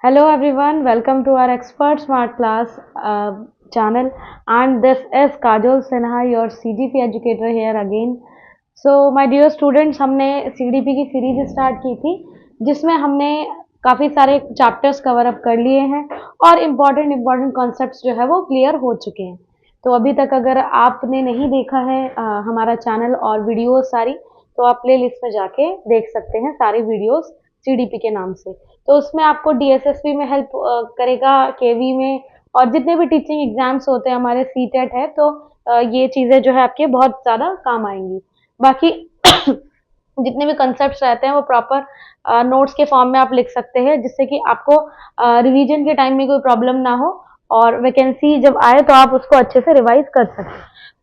Hello everyone, welcome to our Expert Smart Class channel, and this is Kajol Sinha, your CGP educator here again. So my dear students, हमने CDP की series start की थी जिसमें हमने काफ़ी सारे chapters cover up कर लिए हैं और इम्पॉर्टेंट कॉन्सेप्ट्स जो है वो क्लियर हो चुके हैं। तो अभी तक अगर आपने नहीं देखा है हमारा चैनल और वीडियोस सारी, तो आप प्ले लिस्ट में जाके देख सकते हैं सारी वीडियोस CDP के नाम से। तो उसमें आपको DSSP में हेल्प करेगा, KV में, और जितने भी टीचिंग एग्जाम्स होते हैं हमारे CTET है, तो ये चीज़ें जो है आपके बहुत ज़्यादा काम आएंगी। बाकी जितने भी कंसेप्ट्स रहते हैं वो प्रॉपर नोट्स के फॉर्म में आप लिख सकते हैं, जिससे कि आपको रिवीजन के टाइम में कोई प्रॉब्लम ना हो और वैकेंसी जब आए तो आप उसको अच्छे से रिवाइज कर सकें।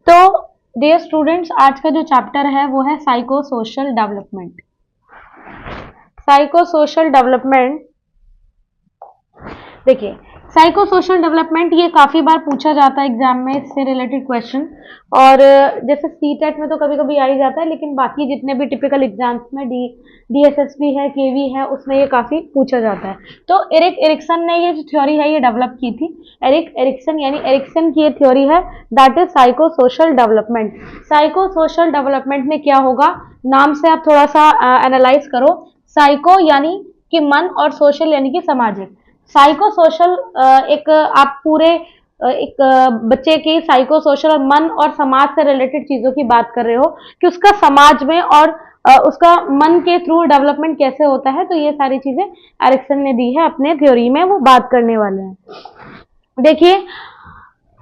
तो डियर स्टूडेंट्स, आज का जो चैप्टर है वो है psycho social development. Psycho social development, देखिए साइको सोशल डेवलपमेंट ये काफ़ी बार पूछा जाता है एग्जाम में, इससे रिलेटेड क्वेश्चन। और जैसे CTET में तो कभी कभी आ ही जाता है, लेकिन बाकी जितने भी टिपिकल एग्जाम्स में DSSP है, KV है, उसमें ये काफ़ी पूछा जाता है। तो एरिक एरिक्सन ने ये जो थ्योरी है ये डेवलप की थी। एरिक एरिक्सन यानी एरिक्सन की ये थ्योरी है, that is psycho social development. Psycho social development में क्या होगा, नाम से आप थोड़ा सा एनालाइज करो। साइको यानी कि मन और सोशल यानी कि सामाजिक। साइको सोशल एक आप पूरे एक बच्चे की साइको सोशल और मन और समाज से रिलेटेड चीजों की बात कर रहे हो कि उसका समाज में और उसका मन के थ्रू डेवलपमेंट कैसे होता है। तो ये सारी चीजें एरिक्सन ने दी है अपने थ्योरी में, वो बात करने वाले हैं। देखिए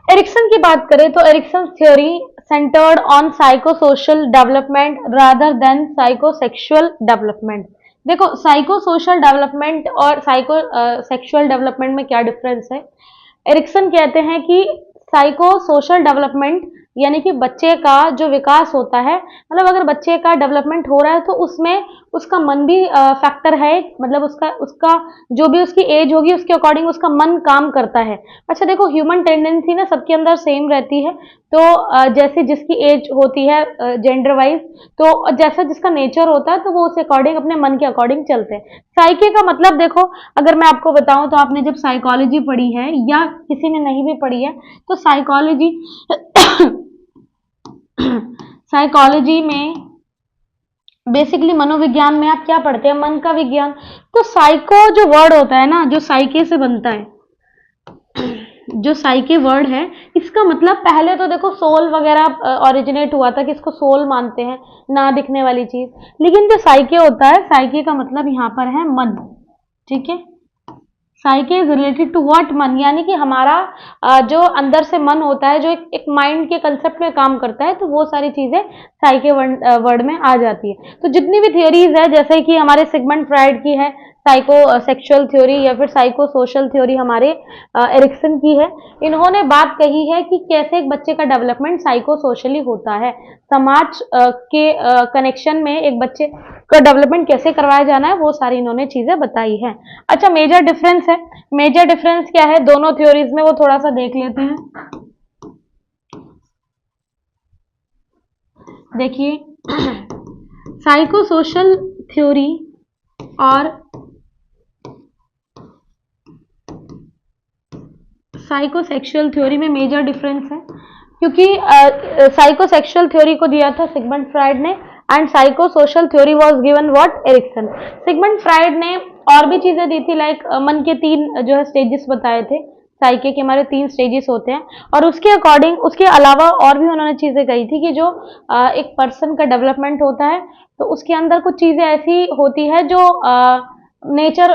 एरिक्सन की बात करें तो Ericsson theory centred on psycho social development rather than psycho sexual development. देखो साइको सोशल डेवलपमेंट और साइको सेक्सुअल डेवलपमेंट में क्या डिफरेंस है। एरिक्सन कहते हैं कि साइको सोशल डेवलपमेंट यानी कि बच्चे का जो विकास होता है, मतलब अगर बच्चे का डेवलपमेंट हो रहा है तो उसमें उसका मन भी फैक्टर है, मतलब उसका उसका जो भी उसकी एज होगी उसके अकॉर्डिंग उसका मन काम करता है। अच्छा देखो, ह्यूमन टेंडेंसी ना सबके अंदर सेम रहती है, तो जैसे जिसकी एज होती है जेंडर वाइज, तो जैसा जिसका नेचर होता है तो वो उस अकॉर्डिंग अपने मन के अकॉर्डिंग चलते हैं। साइके का मतलब देखो, अगर मैं आपको बताऊं तो आपने जब साइकोलॉजी पढ़ी है या किसी ने नहीं भी पढ़ी है तो साइकोलॉजी साइकोलॉजी में बेसिकली मनोविज्ञान में आप क्या पढ़ते हैं, मन का विज्ञान। तो साइको जो वर्ड होता है ना, जो साइके से बनता है, जो साइके वर्ड है, इसका मतलब पहले तो देखो सोल वगैरह ओरिजिनेट हुआ था कि इसको सोल मानते हैं, ना दिखने वाली चीज। लेकिन जो साइके होता है, साइके का मतलब यहाँ पर है मन। ठीक है, psyche is related to what, मन, यानी कि हमारा जो अंदर से मन होता है, जो एक माइंड के कंसेप्ट में काम करता है, तो वो सारी चीजें साइके वर्ड में आ जाती है। तो जितनी भी थियोरीज है, जैसे कि हमारे सिगमंड फ्राइड की है साइको सेक्सुअल थ्योरी या फिर साइको सोशल थ्योरी हमारे एरिक्सन की है, इन्होंने बात कही है कि कैसे एक बच्चे का डेवलपमेंट साइको सोशली होता है, समाज के कनेक्शन में एक बच्चे का डेवलपमेंट कैसे करवाया जाना है, वो सारी इन्होंने चीजें बताई हैं। अच्छा, मेजर डिफरेंस है, मेजर डिफरेंस क्या है दोनों थ्योरीज में, वो थोड़ा सा देख लेते हैं। देखिए साइको सोशल थ्योरी और साइको सेक्सुअल थ्योरी में मेजर डिफरेंस है, क्योंकि साइको सेक्सुअल थ्योरी को दिया था सिगमंड फ्राइड ने and psycho social theory was given what, Erikson. Sigmund Freud ने और भी चीजें दी थी, लाइक मन के 3 जो है स्टेजेस बताए थे, साइके के हमारे 3 स्टेजेस होते हैं, और उसके अकॉर्डिंग उसके अलावा और भी उन्होंने चीजें कही थी कि जो एक पर्सन का डेवलपमेंट होता है तो उसके अंदर कुछ चीजें ऐसी होती है जो नेचर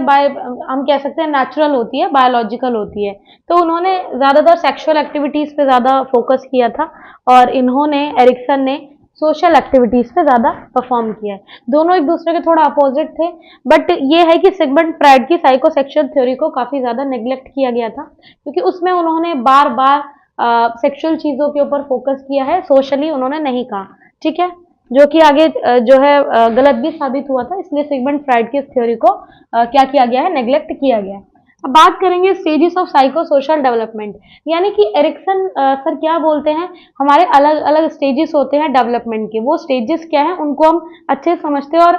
बाय हम कह सकते हैं नेचुरल होती है, बायोलॉजिकल होती है। तो उन्होंने ज्यादातर सेक्सुअल एक्टिविटीज पे ज्यादा फोकस किया था और इन्होंने एरिक्सन ने सोशल एक्टिविटीज पे ज्यादा परफॉर्म किया है। दोनों एक दूसरे के थोड़ा अपोजिट थे, बट ये है कि सिगमंड फ्राइड की साइकोसेक्सुअल थ्योरी को काफी ज्यादा नेग्लेक्ट किया गया था, क्योंकि उसमें उन्होंने बार बार सेक्सुअल चीजों के ऊपर फोकस किया है, सोशली उन्होंने नहीं कहा। ठीक है, जो कि आगे जो है गलत भी साबित हुआ था, इसलिए सिगमंड फ्राइड की इस थ्योरी को क्या किया गया है, नेग्लेक्ट किया गया है। अब बात करेंगे stages of psycho social development, यानी कि एरिक्सन सर क्या बोलते हैं, हमारे अलग अलग स्टेजेस होते हैं डेवलपमेंट के, वो स्टेजेस क्या है उनको हम अच्छे से समझते हैं और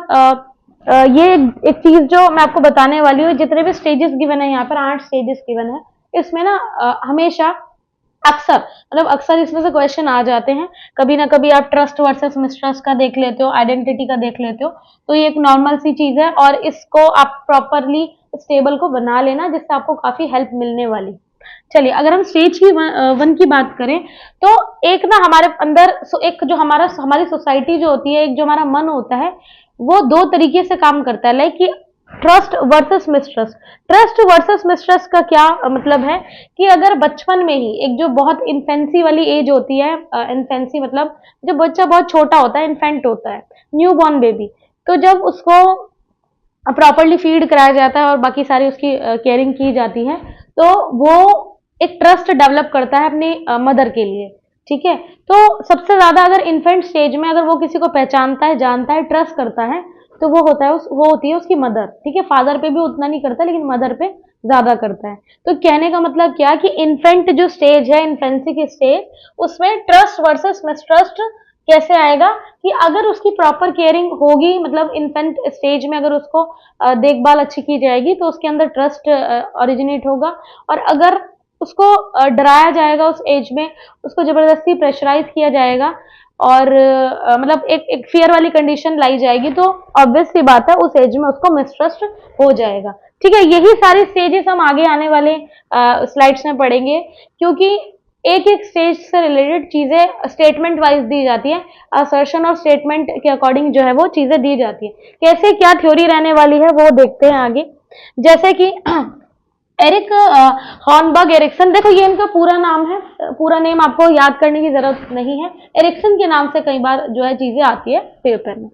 ये एक चीज जो मैं आपको बताने वाली हूँ, जितने भी स्टेजेस गिवन है यहाँ पर 8 स्टेजेस गिवन है, इसमें ना हमेशा अक्सर मतलब अक्सर इसमें से क्वेश्चन आ जाते हैं। कभी ना कभी आप ट्रस्ट वर्सेस मिसट्रस्ट का देख लेते हो, आइडेंटिटी का देख लेते हो, तो ये एक नॉर्मल सी चीज है और इसको आप प्रॉपरली इस टेबल को बना लेना, जिससे आपको काफी हेल्प मिलने वाली। चलिए, अगर हम स्टेज की वन की बात करें, तो एक ना हमारे अंदर एक जो हमारी सोसाइटी जो होती है, एक जो हमारा मन होता है, वो दो तरीके से काम करता है, लाइक कि trust versus mistrust. Trust versus mistrust का क्या मतलब है कि अगर बचपन में ही एक जो बहुत इन्फेंसी वाली एज होती है, इन्फेंसी मतलब जब बच्चा बहुत छोटा होता है, इन्फेंट होता है, न्यू बॉर्न बेबी, तो जब उसको प्रॉपरली फीड कराया जाता है और बाकी सारी उसकी केयरिंग की जाती है, तो वो एक ट्रस्ट डेवलप करता है अपनी मदर के लिए। ठीक है, तो सबसे ज्यादा अगर इन्फेंट स्टेज में अगर वो किसी को पहचानता है, जानता है, ट्रस्ट करता है, तो वो होता है वो होती है उसकी मदर। ठीक है, फादर पे भी उतना नहीं करता, लेकिन मदर पे ज्यादा करता है। तो कहने का मतलब क्या कि इन्फेंट जो स्टेज है, इन्फेंसी की स्टेज, उसमें ट्रस्ट वर्सेस मिसट्रस्ट कैसे आएगा कि अगर उसकी प्रॉपर केयरिंग होगी, मतलब इन्फेंट स्टेज में अगर उसको देखभाल अच्छी की जाएगी, तो उसके अंदर ट्रस्ट ओरिजिनेट होगा। और अगर उसको डराया जाएगा उस एज में, उसको जबरदस्ती प्रेशराइज किया जाएगा और मतलब एक फियर वाली कंडीशन लाई जाएगी, तो ऑब्वियस सी बात है उस एज में उसको मिसट्रस्ट हो जाएगा। ठीक है, यही सारी स्टेजेस हम आगे आने वाले स्लाइड्स में पढ़ेंगे, क्योंकि एक एक स्टेज से रिलेटेड चीजें स्टेटमेंट वाइज दी जाती है, असर्शन और स्टेटमेंट के अकॉर्डिंग जो है वो चीजें दी जाती है। कैसे क्या थ्योरी रहने वाली है वो देखते हैं आगे। जैसे कि एरिक हॉर्नबर्ग एरिक्सन, देखो ये इनका पूरा नाम है, पूरा नेम आपको याद करने की जरूरत नहीं है, एरिक्सन के नाम से कई बार जो है चीजें आती है पेपर में।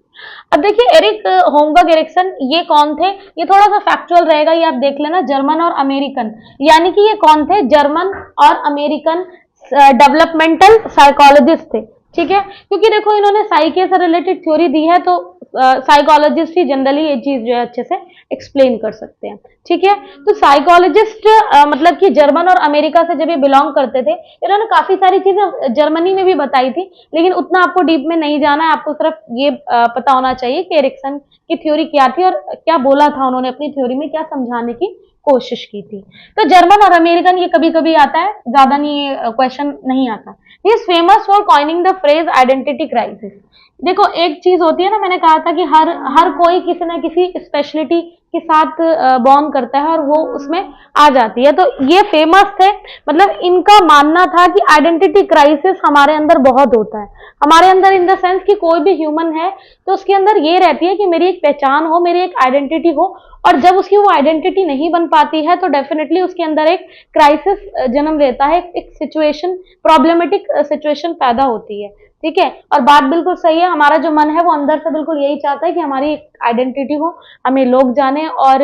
अब देखिए, एरिक होमबर्ग एरिक्सन ये कौन थे, ये थोड़ा सा फैक्चुअल रहेगा, ये आप देख लेना, जर्मन और अमेरिकन, यानी कि ये कौन थे, जर्मन और अमेरिकन डेवलपमेंटल साइकोलॉजिस्ट थे। ठीक है, क्योंकि देखो इन्होंने साइके से रिलेटेड थ्योरी दी है, तो साइकोलॉजिस्ट ही जनरली ये चीज जो है अच्छे से एक्सप्लेन कर सकते हैं। ठीक है, तो साइकोलॉजिस्ट मतलब कि जर्मन और अमेरिका से जब ये बिलोंग करते थे, इन्होंने काफी सारी चीजें जर्मनी में भी बताई थी, लेकिन उतना आपको डीप में नहीं जाना है, आपको सिर्फ ये पता होना चाहिए कि एरिक्सन की थ्योरी क्या थी और क्या बोला था उन्होंने अपनी थ्योरी में, क्या समझाने की कोशिश की थी। तो जर्मन और अमेरिकन ये कभी कभी आता है, ज्यादा नहीं क्वेश्चन नहीं आता। He is famous for coining the phrase identity crisis. देखो एक चीज होती है ना, मैंने कहा था कि हर कोई किसी ना किसी स्पेशलिटी के साथ बॉर्न करता है और वो उसमें आ जाती है, तो ये फेमस थे। मतलब इनका मानना था कि आइडेंटिटी क्राइसिस हमारे अंदर बहुत होता है, हमारे अंदर इन द सेंस कि कोई भी ह्यूमन है तो उसके अंदर ये रहती है कि मेरी एक पहचान हो, मेरी एक आइडेंटिटी हो, और जब उसकी वो आइडेंटिटी नहीं बन पाती है तो डेफिनेटली उसके अंदर एक क्राइसिस जन्म लेता है, एक सिचुएशन, प्रॉब्लमेटिक सिचुएशन पैदा होती है। ठीक है, और बात बिल्कुल सही है, हमारा जो मन है वो अंदर से बिल्कुल यही चाहता है कि हमारी एक आइडेंटिटी हो, हमें लोग जाने और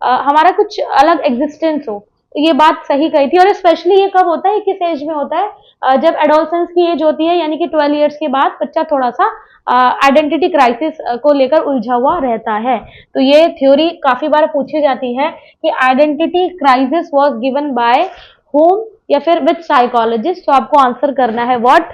हमारा कुछ अलग एग्जिस्टेंस हो। तो ये बात सही कही थी, और स्पेशली ये कब होता है, किस एज में होता है, जब एडोलसेंस की एज होती है, यानी कि 12 इयर्स के बाद बच्चा थोड़ा सा आइडेंटिटी क्राइसिस को लेकर उलझा हुआ रहता है। तो ये थ्योरी काफी बार पूछी जाती है कि identity crisis was given by home या फिर विद साइकोलॉजिस्ट, तो आपको आंसर करना है व्हाट,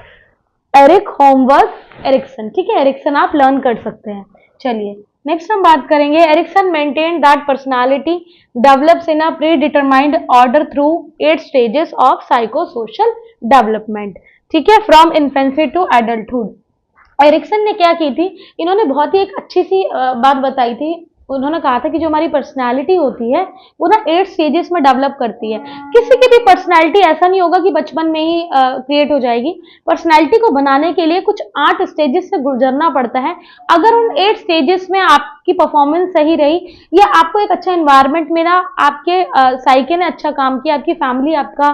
एरिक होमबर्ग एरिक्सन। ठीक है, एरिक्सन आप लर्न कर सकते हैं। चलिए नेक्स्ट हम बात करेंगे, Erikson maintain that personality develops in a predetermined order through 8 stages of psychosocial development. ठीक है, from infancy to adulthood. Erikson ने क्या की थी, इन्होंने बहुत ही एक अच्छी सी बात बताई थी। उन्होंने कहा था कि जो हमारी पर्सनैलिटी होती है वो ना 8 स्टेजेस में डेवलप करती है। किसी की भी पर्सनैलिटी ऐसा नहीं होगा कि बचपन में ही क्रिएट हो जाएगी। पर्सनैलिटी को बनाने के लिए कुछ 8 स्टेजेस से गुजरना पड़ता है। अगर उन 8 स्टेजेस में आपकी परफॉर्मेंस सही रही, या आपको एक अच्छा एनवायरनमेंट मिला, आपके साइके ने अच्छा काम किया, आपकी फैमिली, आपका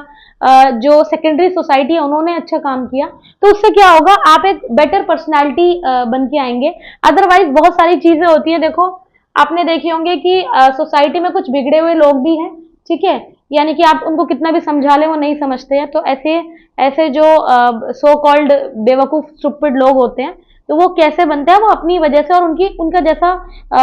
जो सेकेंडरी सोसाइटी है उन्होंने अच्छा काम किया, तो उससे क्या होगा, आप एक बेटर पर्सनैलिटी बन के आएंगे। अदरवाइज बहुत सारी चीजें होती है, देखो आपने देखे होंगे कि सोसाइटी में कुछ बिगड़े हुए लोग भी हैं। ठीक है, यानी कि आप उनको कितना भी समझा ले वो नहीं समझते हैं, तो ऐसे ऐसे जो सो कॉल्ड बेवकूफ स्टूपिड लोग होते हैं, तो वो कैसे बनते हैं, वो अपनी वजह से और उनका जैसा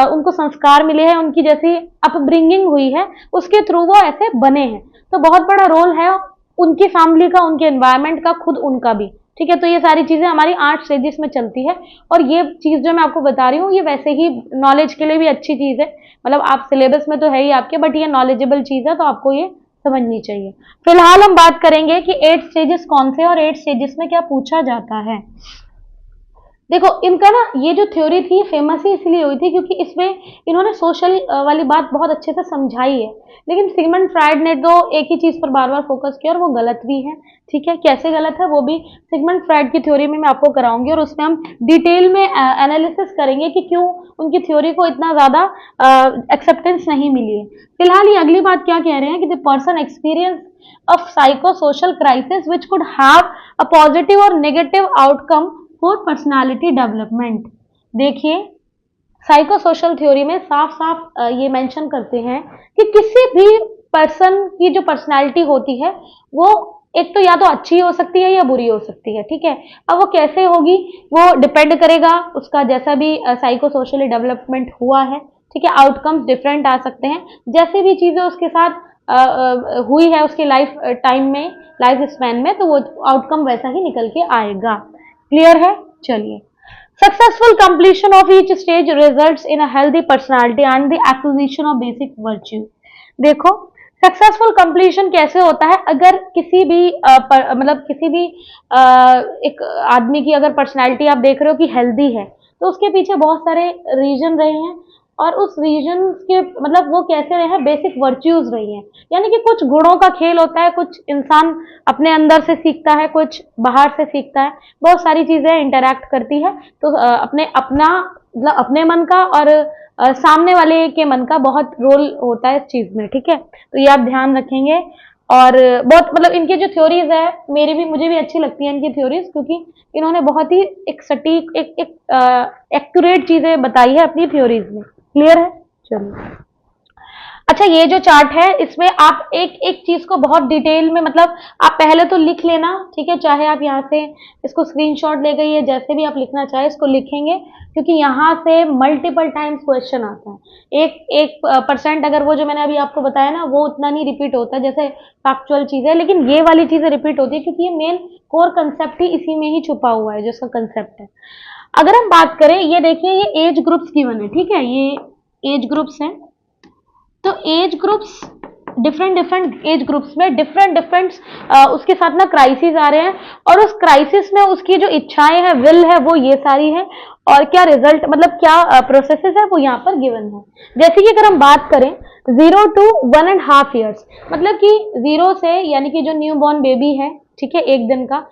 उनको संस्कार मिले हैं, उनकी जैसी अपब्रिंगिंग हुई है, उसके थ्रू वो ऐसे बने हैं। तो बहुत बड़ा रोल है उनकी फैमिली का, उनके एनवायरनमेंट का, खुद उनका भी। ठीक है। तो ये सारी चीजें हमारी 8 स्टेजेस में चलती है, और ये चीज जो मैं आपको बता रही हूँ ये वैसे ही नॉलेज के लिए भी अच्छी चीज है, मतलब आप सिलेबस में तो है ही आपके, बट ये नॉलेजेबल चीज है तो आपको ये समझनी चाहिए। फिलहाल हम बात करेंगे कि 8 स्टेजेस कौन से और 8 स्टेजेस में क्या पूछा जाता है। देखो इनका ना ये जो थ्योरी थी फेमस ही इसलिए हुई थी क्योंकि इसमें इन्होंने सोशल वाली बात बहुत अच्छे से समझाई है, लेकिन सिगमंड फ्राइड ने तो एक ही चीज पर बार बार फोकस किया और वो गलत भी है। ठीक है, कैसे गलत है वो भी सिगमंड फ्राइड की थ्योरी में मैं आपको कराऊंगी, और उसमें हम डिटेल में एनालिसिस करेंगे कि क्यों उनकी थ्योरी को इतना ज्यादा एक्सेप्टेंस नहीं मिली है। फिलहाल ये अगली बात क्या कह रहे हैं कि the person experience of psycho social crisis which could have a positive और negative outcome for personality development. देखिए साइको सोशल थ्योरी में साफ साफ ये मेंशन करते हैं कि किसी भी पर्सन की जो पर्सनालिटी होती है वो एक तो या तो अच्छी हो सकती है या बुरी हो सकती है। ठीक है, अब वो कैसे होगी वो डिपेंड करेगा उसका जैसा भी साइको सोशली डेवलपमेंट हुआ है। ठीक है, आउटकम्स डिफरेंट आ सकते हैं, जैसे भी चीजें उसके साथ हुई है उसकी लाइफ टाइम में, लाइफ स्पैन में, तो वो आउटकम वैसा ही निकल के आएगा। क्लियर है? चलिए, successful completion of each stage results in a healthy personality and the acquisition of basic virtue. देखो सक्सेसफुल कंप्लीशन कैसे होता है, अगर किसी भी मतलब किसी भी एक आदमी की अगर पर्सनालिटी आप देख रहे हो कि हेल्दी है, तो उसके पीछे बहुत सारे रीजन रहे हैं, और उस रीजन के मतलब वो कैसे रहे हैं, बेसिक वर्च्यूज रही हैं, यानी कि कुछ गुणों का खेल होता है, कुछ इंसान अपने अंदर से सीखता है, कुछ बाहर से सीखता है, बहुत सारी चीजें इंटरैक्ट करती है, तो अपने अपना मतलब अपने मन का और सामने वाले के मन का बहुत रोल होता है इस चीज में। ठीक है, तो ये आप ध्यान रखेंगे, और बहुत मतलब इनकी जो थ्योरीज है मुझे भी अच्छी लगती है इनकी थ्योरीज, क्योंकि इन्होंने बहुत ही एक सटीक एक एक्यूरेट चीजें बताई है अपनी थ्योरीज में। क्लियर है? चलिए, अच्छा ये जो चार्ट है इसमें आप एक एक चीज को बहुत डिटेल में मतलब आप पहले तो लिख लेना। ठीक है, चाहे आप यहाँ से इसको स्क्रीनशॉट ले गई है, जैसे भी आप लिखना चाहे इसको लिखेंगे, क्योंकि यहाँ से मल्टीपल टाइम्स क्वेश्चन आता है। एक एक परसेंट अगर वो जो मैंने अभी आपको बताया ना वो उतना नहीं रिपीट होता है जैसे फैक्चुअल चीज है, लेकिन ये वाली चीजें रिपीट होती है क्योंकि ये मेन कोर कंसेप्ट ही इसी में ही छुपा हुआ है जो इसका कंसेप्ट है। अगर हम बात करें, ये देखिए ये एज ग्रुप्स गिवन है। ठीक है, ये एज ग्रुप्स हैं, तो age groups different different age groups में डिफरेंट डिफरेंट उसके साथ ना क्राइसिस आ रहे हैं, और उस क्राइसिस में उसकी जो इच्छाएं हैं, विल है, वो ये सारी है, और क्या रिजल्ट मतलब क्या प्रोसेसेस है वो यहाँ पर गिवन है। जैसे कि अगर हम बात करें 0 to 1.5 ईयर्स, मतलब कि 0 से यानी कि जो न्यू बॉर्न बेबी है, ठीक है, एक दिन का,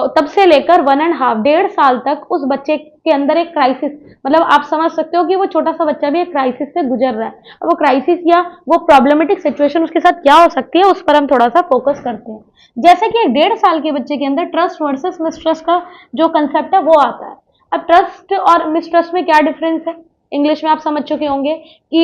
तब से लेकर 1.5 डेढ़ साल तक उस बच्चे के अंदर एक क्राइसिस, मतलब आप समझ सकते हो कि वो छोटा सा बच्चा भी एक क्राइसिस से गुजर रहा है, और वो क्राइसिस या वो प्रॉब्लमेटिक सिचुएशन उसके साथ क्या हो सकती है उस पर हम थोड़ा सा फोकस करते हैं। जैसे कि एक 1.5 साल के बच्चे के अंदर ट्रस्ट वर्सेस मिसट्रस्ट का जो कंसेप्ट है वो आता है। अब ट्रस्ट और मिसट्रस्ट में क्या डिफरेंस है, इंग्लिश में आप समझ चुके होंगे कि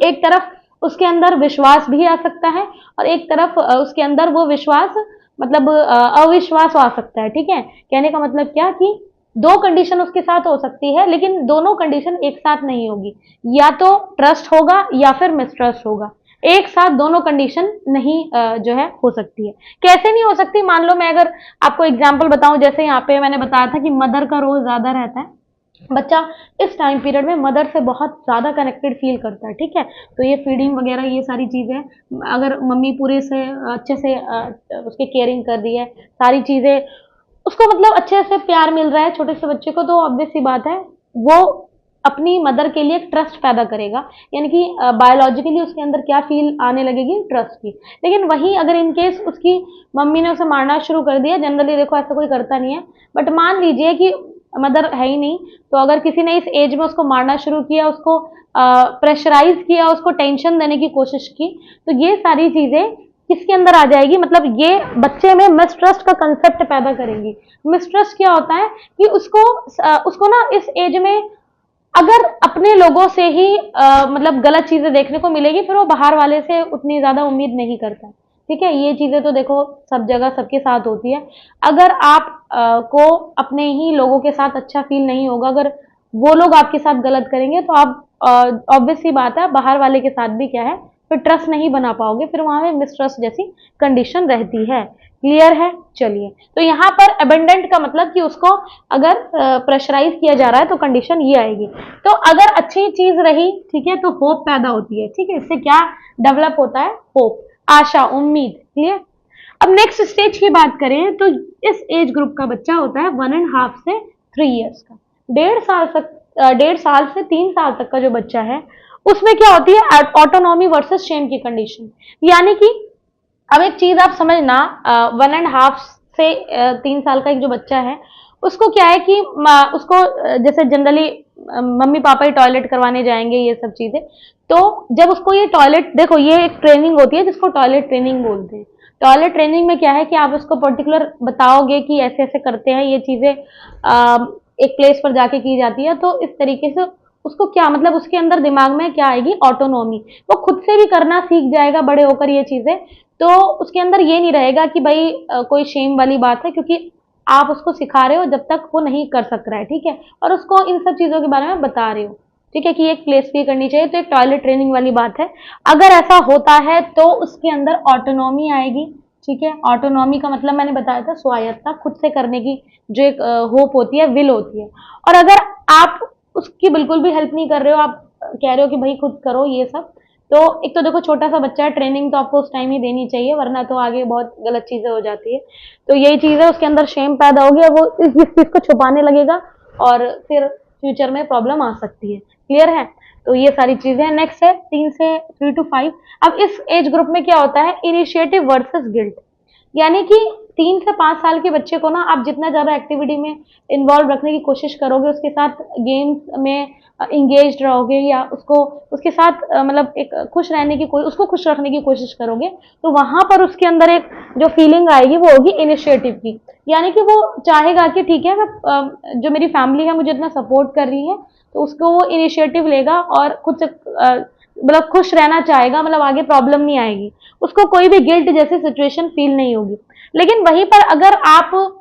एक तरफ उसके अंदर विश्वास भी आ सकता है, और एक तरफ उसके अंदर वो विश्वास मतलब अविश्वास आ सकता है। ठीक है, कहने का मतलब क्या कि दो कंडीशन उसके साथ हो सकती है, लेकिन दोनों कंडीशन एक साथ नहीं होगी, या तो ट्रस्ट होगा या फिर मिसट्रस्ट होगा, एक साथ दोनों कंडीशन नहीं जो है हो सकती है। कैसे नहीं हो सकती, मान लो मैं अगर आपको एग्जांपल बताऊं, जैसे यहाँ पे मैंने बताया था कि मदर का रोल ज्यादा रहता है, बच्चा इस टाइम पीरियड में मदर से बहुत ज्यादा कनेक्टेड फील करता है। ठीक है, तो ये फीडिंग वगैरह ये सारी चीजें अगर मम्मी पूरे से अच्छे से उसके केयरिंग कर रही है, सारी चीजें उसको मतलब अच्छे से प्यार मिल रहा है छोटे से बच्चे को, तो ऑब्वियस सी बात है वो अपनी मदर के लिए ट्रस्ट पैदा करेगा, यानी कि बायोलॉजिकली उसके अंदर क्या फील आने लगेगी, ट्रस्ट की। लेकिन वहीं अगर इन केस उसकी मम्मी ने उसे मारना शुरू कर दिया, जनरली देखो ऐसा कोई करता नहीं है, बट मान लीजिए कि मदर है ही नहीं, तो अगर किसी ने इस एज में उसको मारना शुरू किया, उसको प्रेशराइज किया, उसको टेंशन देने की कोशिश की, तो ये सारी चीजें किसके अंदर आ जाएगी, मतलब ये बच्चे में मिसट्रस्ट का कंसेप्ट पैदा करेंगी। मिसट्रस्ट क्या होता है कि उसको ना इस एज में अगर अपने लोगों से ही मतलब गलत चीजें देखने को मिलेगी, फिर वो बाहर वाले से उतनी ज्यादा उम्मीद नहीं करता। ठीक है, ये चीजें तो देखो सब जगह सबके साथ होती है। अगर आप को अपने ही लोगों के साथ अच्छा फील नहीं होगा, अगर वो लोग आपके साथ गलत करेंगे, तो आप ऑब्वियस सी बात है बाहर वाले के साथ भी क्या है फिर ट्रस्ट नहीं बना पाओगे, फिर वहां में मिसट्रस्ट जैसी कंडीशन रहती है। क्लियर है? चलिए, तो यहाँ पर अबेंडेंट का मतलब कि उसको अगर प्रेशराइज किया जा रहा है तो कंडीशन ये आएगी। तो अगर अच्छी चीज रही, ठीक है, तो होप पैदा होती है, ठीक है, इससे क्या डेवलप होता है? होप, आशा, उम्मीद। क्लियर? अब नेक्स्ट स्टेज की बात करें तो इस एज ग्रुप का बच्चा होता है 1.5 से 3 इयर्स का। 1.5 से 3 साल तक का जो बच्चा है उसमें क्या होती है? ऑटोनॉमी वर्सेस शेम की कंडीशन। यानी कि अब एक चीज आप समझना, 1.5 से 3 साल का एक जो बच्चा है उसको क्या है कि उसको जैसे जनरली मम्मी पापा ही टॉयलेट करवाने जाएंगे, ये सब चीजें। तो जब उसको ये टॉयलेट, देखो ये एक ट्रेनिंग होती है जिसको टॉयलेट ट्रेनिंग बोलते हैं। टॉयलेट ट्रेनिंग में क्या है कि आप उसको पर्टिकुलर बताओगे कि ऐसे ऐसे करते हैं, ये चीजें एक प्लेस पर जाके की जाती है। तो इस तरीके से उसको क्या मतलब, उसके अंदर दिमाग में क्या आएगी? ऑटोनॉमी। वो खुद से भी करना सीख जाएगा बड़े होकर ये चीजें। तो उसके अंदर ये नहीं रहेगा कि भाई कोई शेम वाली बात है, क्योंकि आप उसको सिखा रहे हो जब तक वो नहीं कर सक रहा है, ठीक है, और उसको इन सब चीजों के बारे में बता रहे हो, ठीक है, कि एक प्लेस पे करनी चाहिए। तो एक टॉयलेट ट्रेनिंग वाली बात है। अगर ऐसा होता है तो उसके अंदर ऑटोनॉमी आएगी, ठीक है। ऑटोनॉमी का मतलब मैंने बताया था स्वायत्तता, खुद से करने की जो एक होप होती है, विल होती है। और अगर आप उसकी बिल्कुल भी हेल्प नहीं कर रहे हो, आप कह रहे हो कि भाई खुद करो ये सब, तो एक तो देखो छोटा सा बच्चा है, ट्रेनिंग तो आपको उस टाइम ही देनी चाहिए, वरना तो आगे बहुत गलत चीजें हो जाती है। तो यही चीज है, उसके अंदर शेम पैदा होगी और वो इस चीज को छुपाने लगेगा और फिर फ्यूचर में प्रॉब्लम आ सकती है। क्लियर है? तो ये सारी चीजें। नेक्स्ट है 3 to 5। अब इस एज ग्रुप में क्या होता है? Initiative versus guilt. यानी कि 3 से 5 साल के बच्चे को ना आप जितना ज्यादा एक्टिविटी में इन्वॉल्व रखने की कोशिश करोगे, उसके साथ गेम्स में इंगेज रहोगे, या उसको उसके साथ मतलब एक खुश रहने की उसको खुश रखने की कोशिश करोगे, तो वहां पर उसके अंदर एक जो फीलिंग आएगी वो होगी इनिशिएटिव की। यानी कि वो चाहेगा कि ठीक है, मैं जो मेरी फैमिली है मुझे इतना सपोर्ट कर रही है, तो उसको वो इनिशिएटिव लेगा और खुद से मतलब खुश रहना चाहेगा, मतलब आगे प्रॉब्लम नहीं आएगी, उसको कोई भी गिल्ट जैसी सिचुएशन फील नहीं होगी। लेकिन वहीं पर अगर आप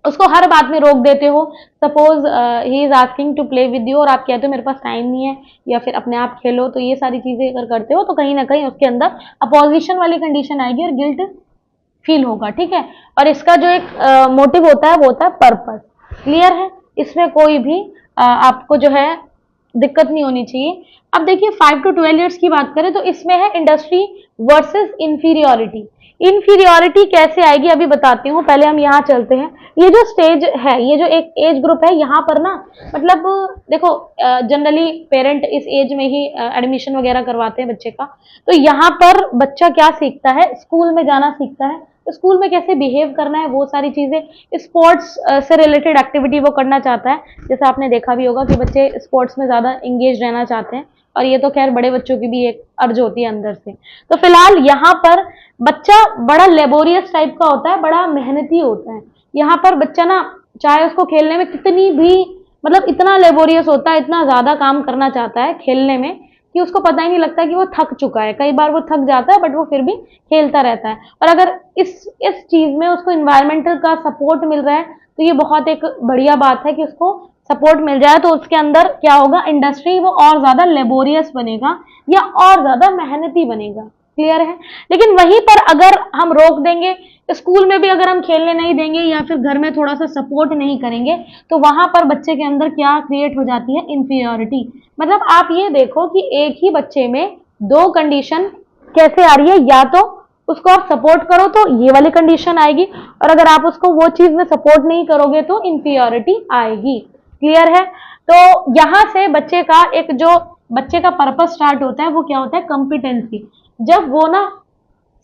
उसको हर बात में रोक देते हो, suppose he is asking to play with you और आप कहते हो मेरे पास टाइम नहीं है, या फिर अपने आप खेलो, तो ये सारी चीजें अगर करते हो तो कहीं ना कहीं उसके अंदर अपोजिशन वाली कंडीशन आएगी और गिल्ट फील होगा, ठीक है। और इसका जो एक मोटिव होता है वो होता है पर्पस। क्लियर है? इसमें कोई भी आपको जो है दिक्कत नहीं होनी चाहिए। अब देखिए 5 to 12 ईयर्स की बात करें तो इसमें है इंडस्ट्री वर्सेस इंफीरियोरिटी। इंफीरियोरिटी कैसे आएगी अभी बताती हूँ, पहले हम यहाँ चलते हैं। ये जो स्टेज है, ये जो एक एज ग्रुप है, यहाँ पर ना मतलब देखो जनरली पेरेंट इस एज में ही एडमिशन वगैरह करवाते हैं बच्चे का। तो यहाँ पर बच्चा क्या सीखता है? स्कूल में जाना सीखता है, स्कूल में कैसे बिहेव करना है, वो सारी चीजें। स्पोर्ट्स से रिलेटेड एक्टिविटी वो करना चाहता है, जैसे आपने देखा भी होगा कि बच्चे स्पोर्ट्स में ज्यादा इंगेज रहना चाहते हैं, और ये तो खैर बड़े बच्चों की भी एक अर्ज होती है अंदर से। तो फिलहाल यहाँ पर बच्चा बड़ा लेबोरियस टाइप का होता है, बड़ा मेहनती होता है। यहाँ पर बच्चा ना चाहे उसको खेलने में कितनी भी मतलब इतना लेबोरियस होता है, इतना ज्यादा काम करना चाहता है खेलने में कि उसको पता ही नहीं लगता कि वो थक चुका है। कई बार वो थक जाता है बट वो फिर भी खेलता रहता है। और अगर इस चीज में उसको इन्वायरमेंटल का सपोर्ट मिल रहा है तो ये बहुत एक बढ़िया बात है कि उसको सपोर्ट मिल जाए, तो उसके अंदर क्या होगा? इंडस्ट्री वो और ज्यादा लेबोरियस बनेगा या और ज्यादा मेहनती बनेगा। क्लियर है? लेकिन वहीं पर अगर हम रोक देंगे, स्कूल में भी अगर हम खेलने नहीं देंगे या फिर घर में थोड़ा सा सपोर्ट नहीं करेंगे, तो वहां पर बच्चे के अंदर क्या क्रिएट हो जाती है? इंफीरियोरिटी। मतलब आप ये देखो कि एक ही बच्चे में दो कंडीशन कैसे आ रही है, या तो उसको आप सपोर्ट करो तो ये वाली कंडीशन आएगी, और अगर आप उसको वो चीज में सपोर्ट नहीं करोगे तो इंफीरियोरिटी आएगी। क्लियर है? तो यहां से बच्चे का एक जो बच्चे का पर्पस स्टार्ट होता है वो क्या होता है? कॉम्पिटेंसी। जब वो ना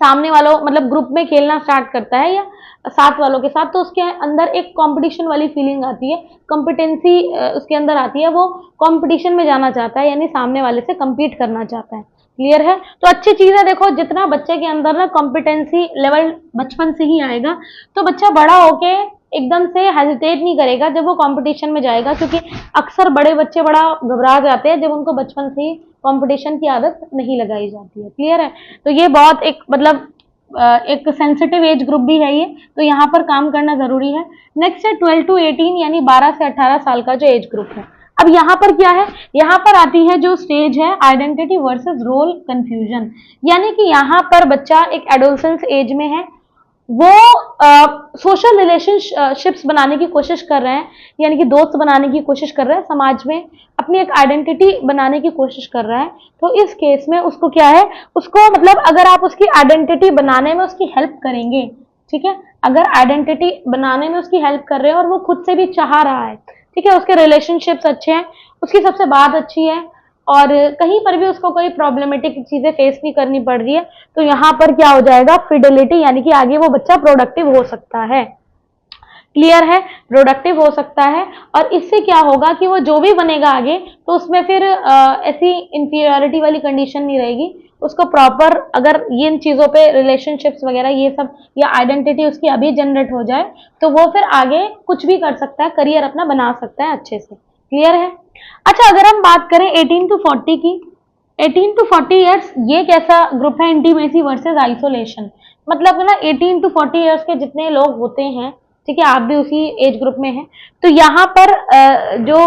सामने वालों मतलब ग्रुप में खेलना स्टार्ट करता है या साथ वालों के साथ, तो उसके अंदर एक कंपटीशन वाली फीलिंग आती है, कॉम्पिटेंसी उसके अंदर आती है, वो कंपटीशन में जाना चाहता है, यानी सामने वाले से compete करना चाहता है। क्लियर है? तो अच्छी चीज है, देखो जितना बच्चे के अंदर ना कॉम्पिटेंसी लेवल बचपन से ही आएगा तो बच्चा बड़ा होके एकदम से हेजिटेट नहीं करेगा जब वो कंपटीशन में जाएगा, क्योंकि अक्सर बड़े बच्चे बड़ा घबरा जाते हैं जब उनको बचपन से ही कंपटीशन की आदत नहीं लगाई जाती है। क्लियर है? तो ये बहुत एक मतलब एक सेंसिटिव एज ग्रुप भी है ये, तो यहाँ पर काम करना जरूरी है। नेक्स्ट है 12 to 18 यानी 12 से 18 साल का जो एज ग्रुप है। अब यहाँ पर क्या है? यहाँ पर आती है जो स्टेज है आइडेंटिटी वर्सेस रोल कंफ्यूजन। यानी कि यहाँ पर बच्चा एक एडोलसेंस एज में है, वो सोशल रिलेशनशिप्स बनाने की कोशिश कर रहे हैं, यानी कि दोस्त बनाने की कोशिश कर रहे हैं, समाज में अपनी एक आइडेंटिटी बनाने की कोशिश कर रहा है। तो इस केस में उसको क्या है, उसको मतलब अगर आप उसकी आइडेंटिटी बनाने में उसकी हेल्प करेंगे, ठीक है, अगर आइडेंटिटी बनाने में उसकी हेल्प कर रहे हैं और वो खुद से भी चाह रहा है, ठीक है, उसके रिलेशनशिप्स अच्छे हैं, उसकी सबसे बात अच्छी है और कहीं पर भी उसको कोई प्रॉब्लमेटिक चीजें फेस नहीं करनी पड़ रही है, तो यहाँ पर क्या हो जाएगा, फिडेलिटी, यानी कि आगे वो बच्चा प्रोडक्टिव हो सकता है। क्लियर है, प्रोडक्टिव हो सकता है। और इससे क्या होगा कि वो जो भी बनेगा आगे, तो उसमें फिर ऐसी इंफीरियरिटी वाली कंडीशन नहीं रहेगी, उसको प्रॉपर अगर इन चीज़ों पे रिलेशनशिप्स वगैरह ये सब या आइडेंटिटी उसकी अभी जनरेट हो जाए, तो वो फिर आगे कुछ भी कर सकता है, करियर अपना बना सकता है अच्छे से। क्लियर है। अच्छा, अगर हम बात करें 18 टू 40 की, 18 टू 40 ईयर्स ये कैसा ग्रुप है, इंटीमेसी वर्सेस आइसोलेशन। मतलब ना 18 टू 40 ईयर्स के जितने लोग होते हैं, ठीक है, आप भी उसी एज ग्रुप में हैं, तो यहाँ पर जो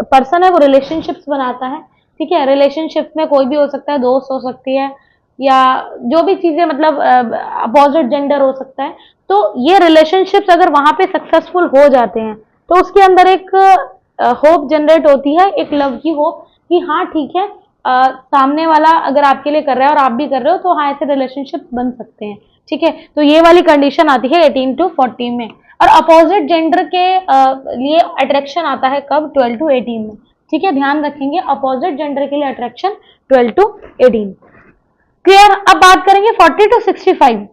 पर्सन है वो रिलेशनशिप्स बनाता है, ठीक है, रिलेशनशिप्स में कोई भी हो सकता है, दोस्त हो सकती है या जो भी चीजें, मतलब अपोजिट जेंडर हो सकता है। तो ये रिलेशनशिप्स अगर वहां पे सक्सेसफुल हो जाते हैं, तो उसके अंदर एक होप जनरेट होती है, एक लव की होप, कि हाँ ठीक है, सामने वाला अगर आपके लिए कर रहा है और आप भी कर रहे हो, तो हाँ ऐसे रिलेशनशिप बन सकते हैं, ठीक है। तो ये वाली कंडीशन आती है 18 टू 40 में। और अपोजिट जेंडर के लिए अट्रैक्शन आता है कब, 12 टू 18 में, ठीक है, ध्यान रखेंगे, अपोजिट जेंडर के लिए अट्रैक्शन 12 टू 18। क्लियर। अब बात करेंगे 40 टू 65।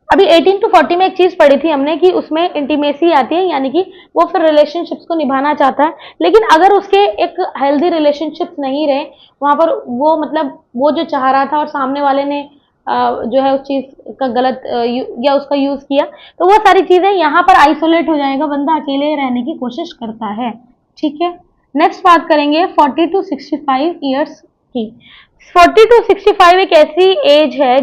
अभी 18 टू 40 में एक चीज पढ़ी थी हमने कि उसमें इंटीमेसी आती है, यानी कि वो फिर रिलेशनशिप्स को निभाना चाहता है, लेकिन अगर उसके एक हेल्दी रिलेशनशिप्स नहीं रहे वहां पर, वो मतलब वो जो चाह रहा था और सामने वाले ने जो है उस चीज का गलत या उसका यूज किया, तो वो सारी चीजें यहाँ पर आइसोलेट हो जाएगा, बंदा अकेले रहने की कोशिश करता है, ठीक है। नेक्स्ट बात करेंगे 40 टू 65 ईयर्स की। 40 टू 65 एक ऐसी एज है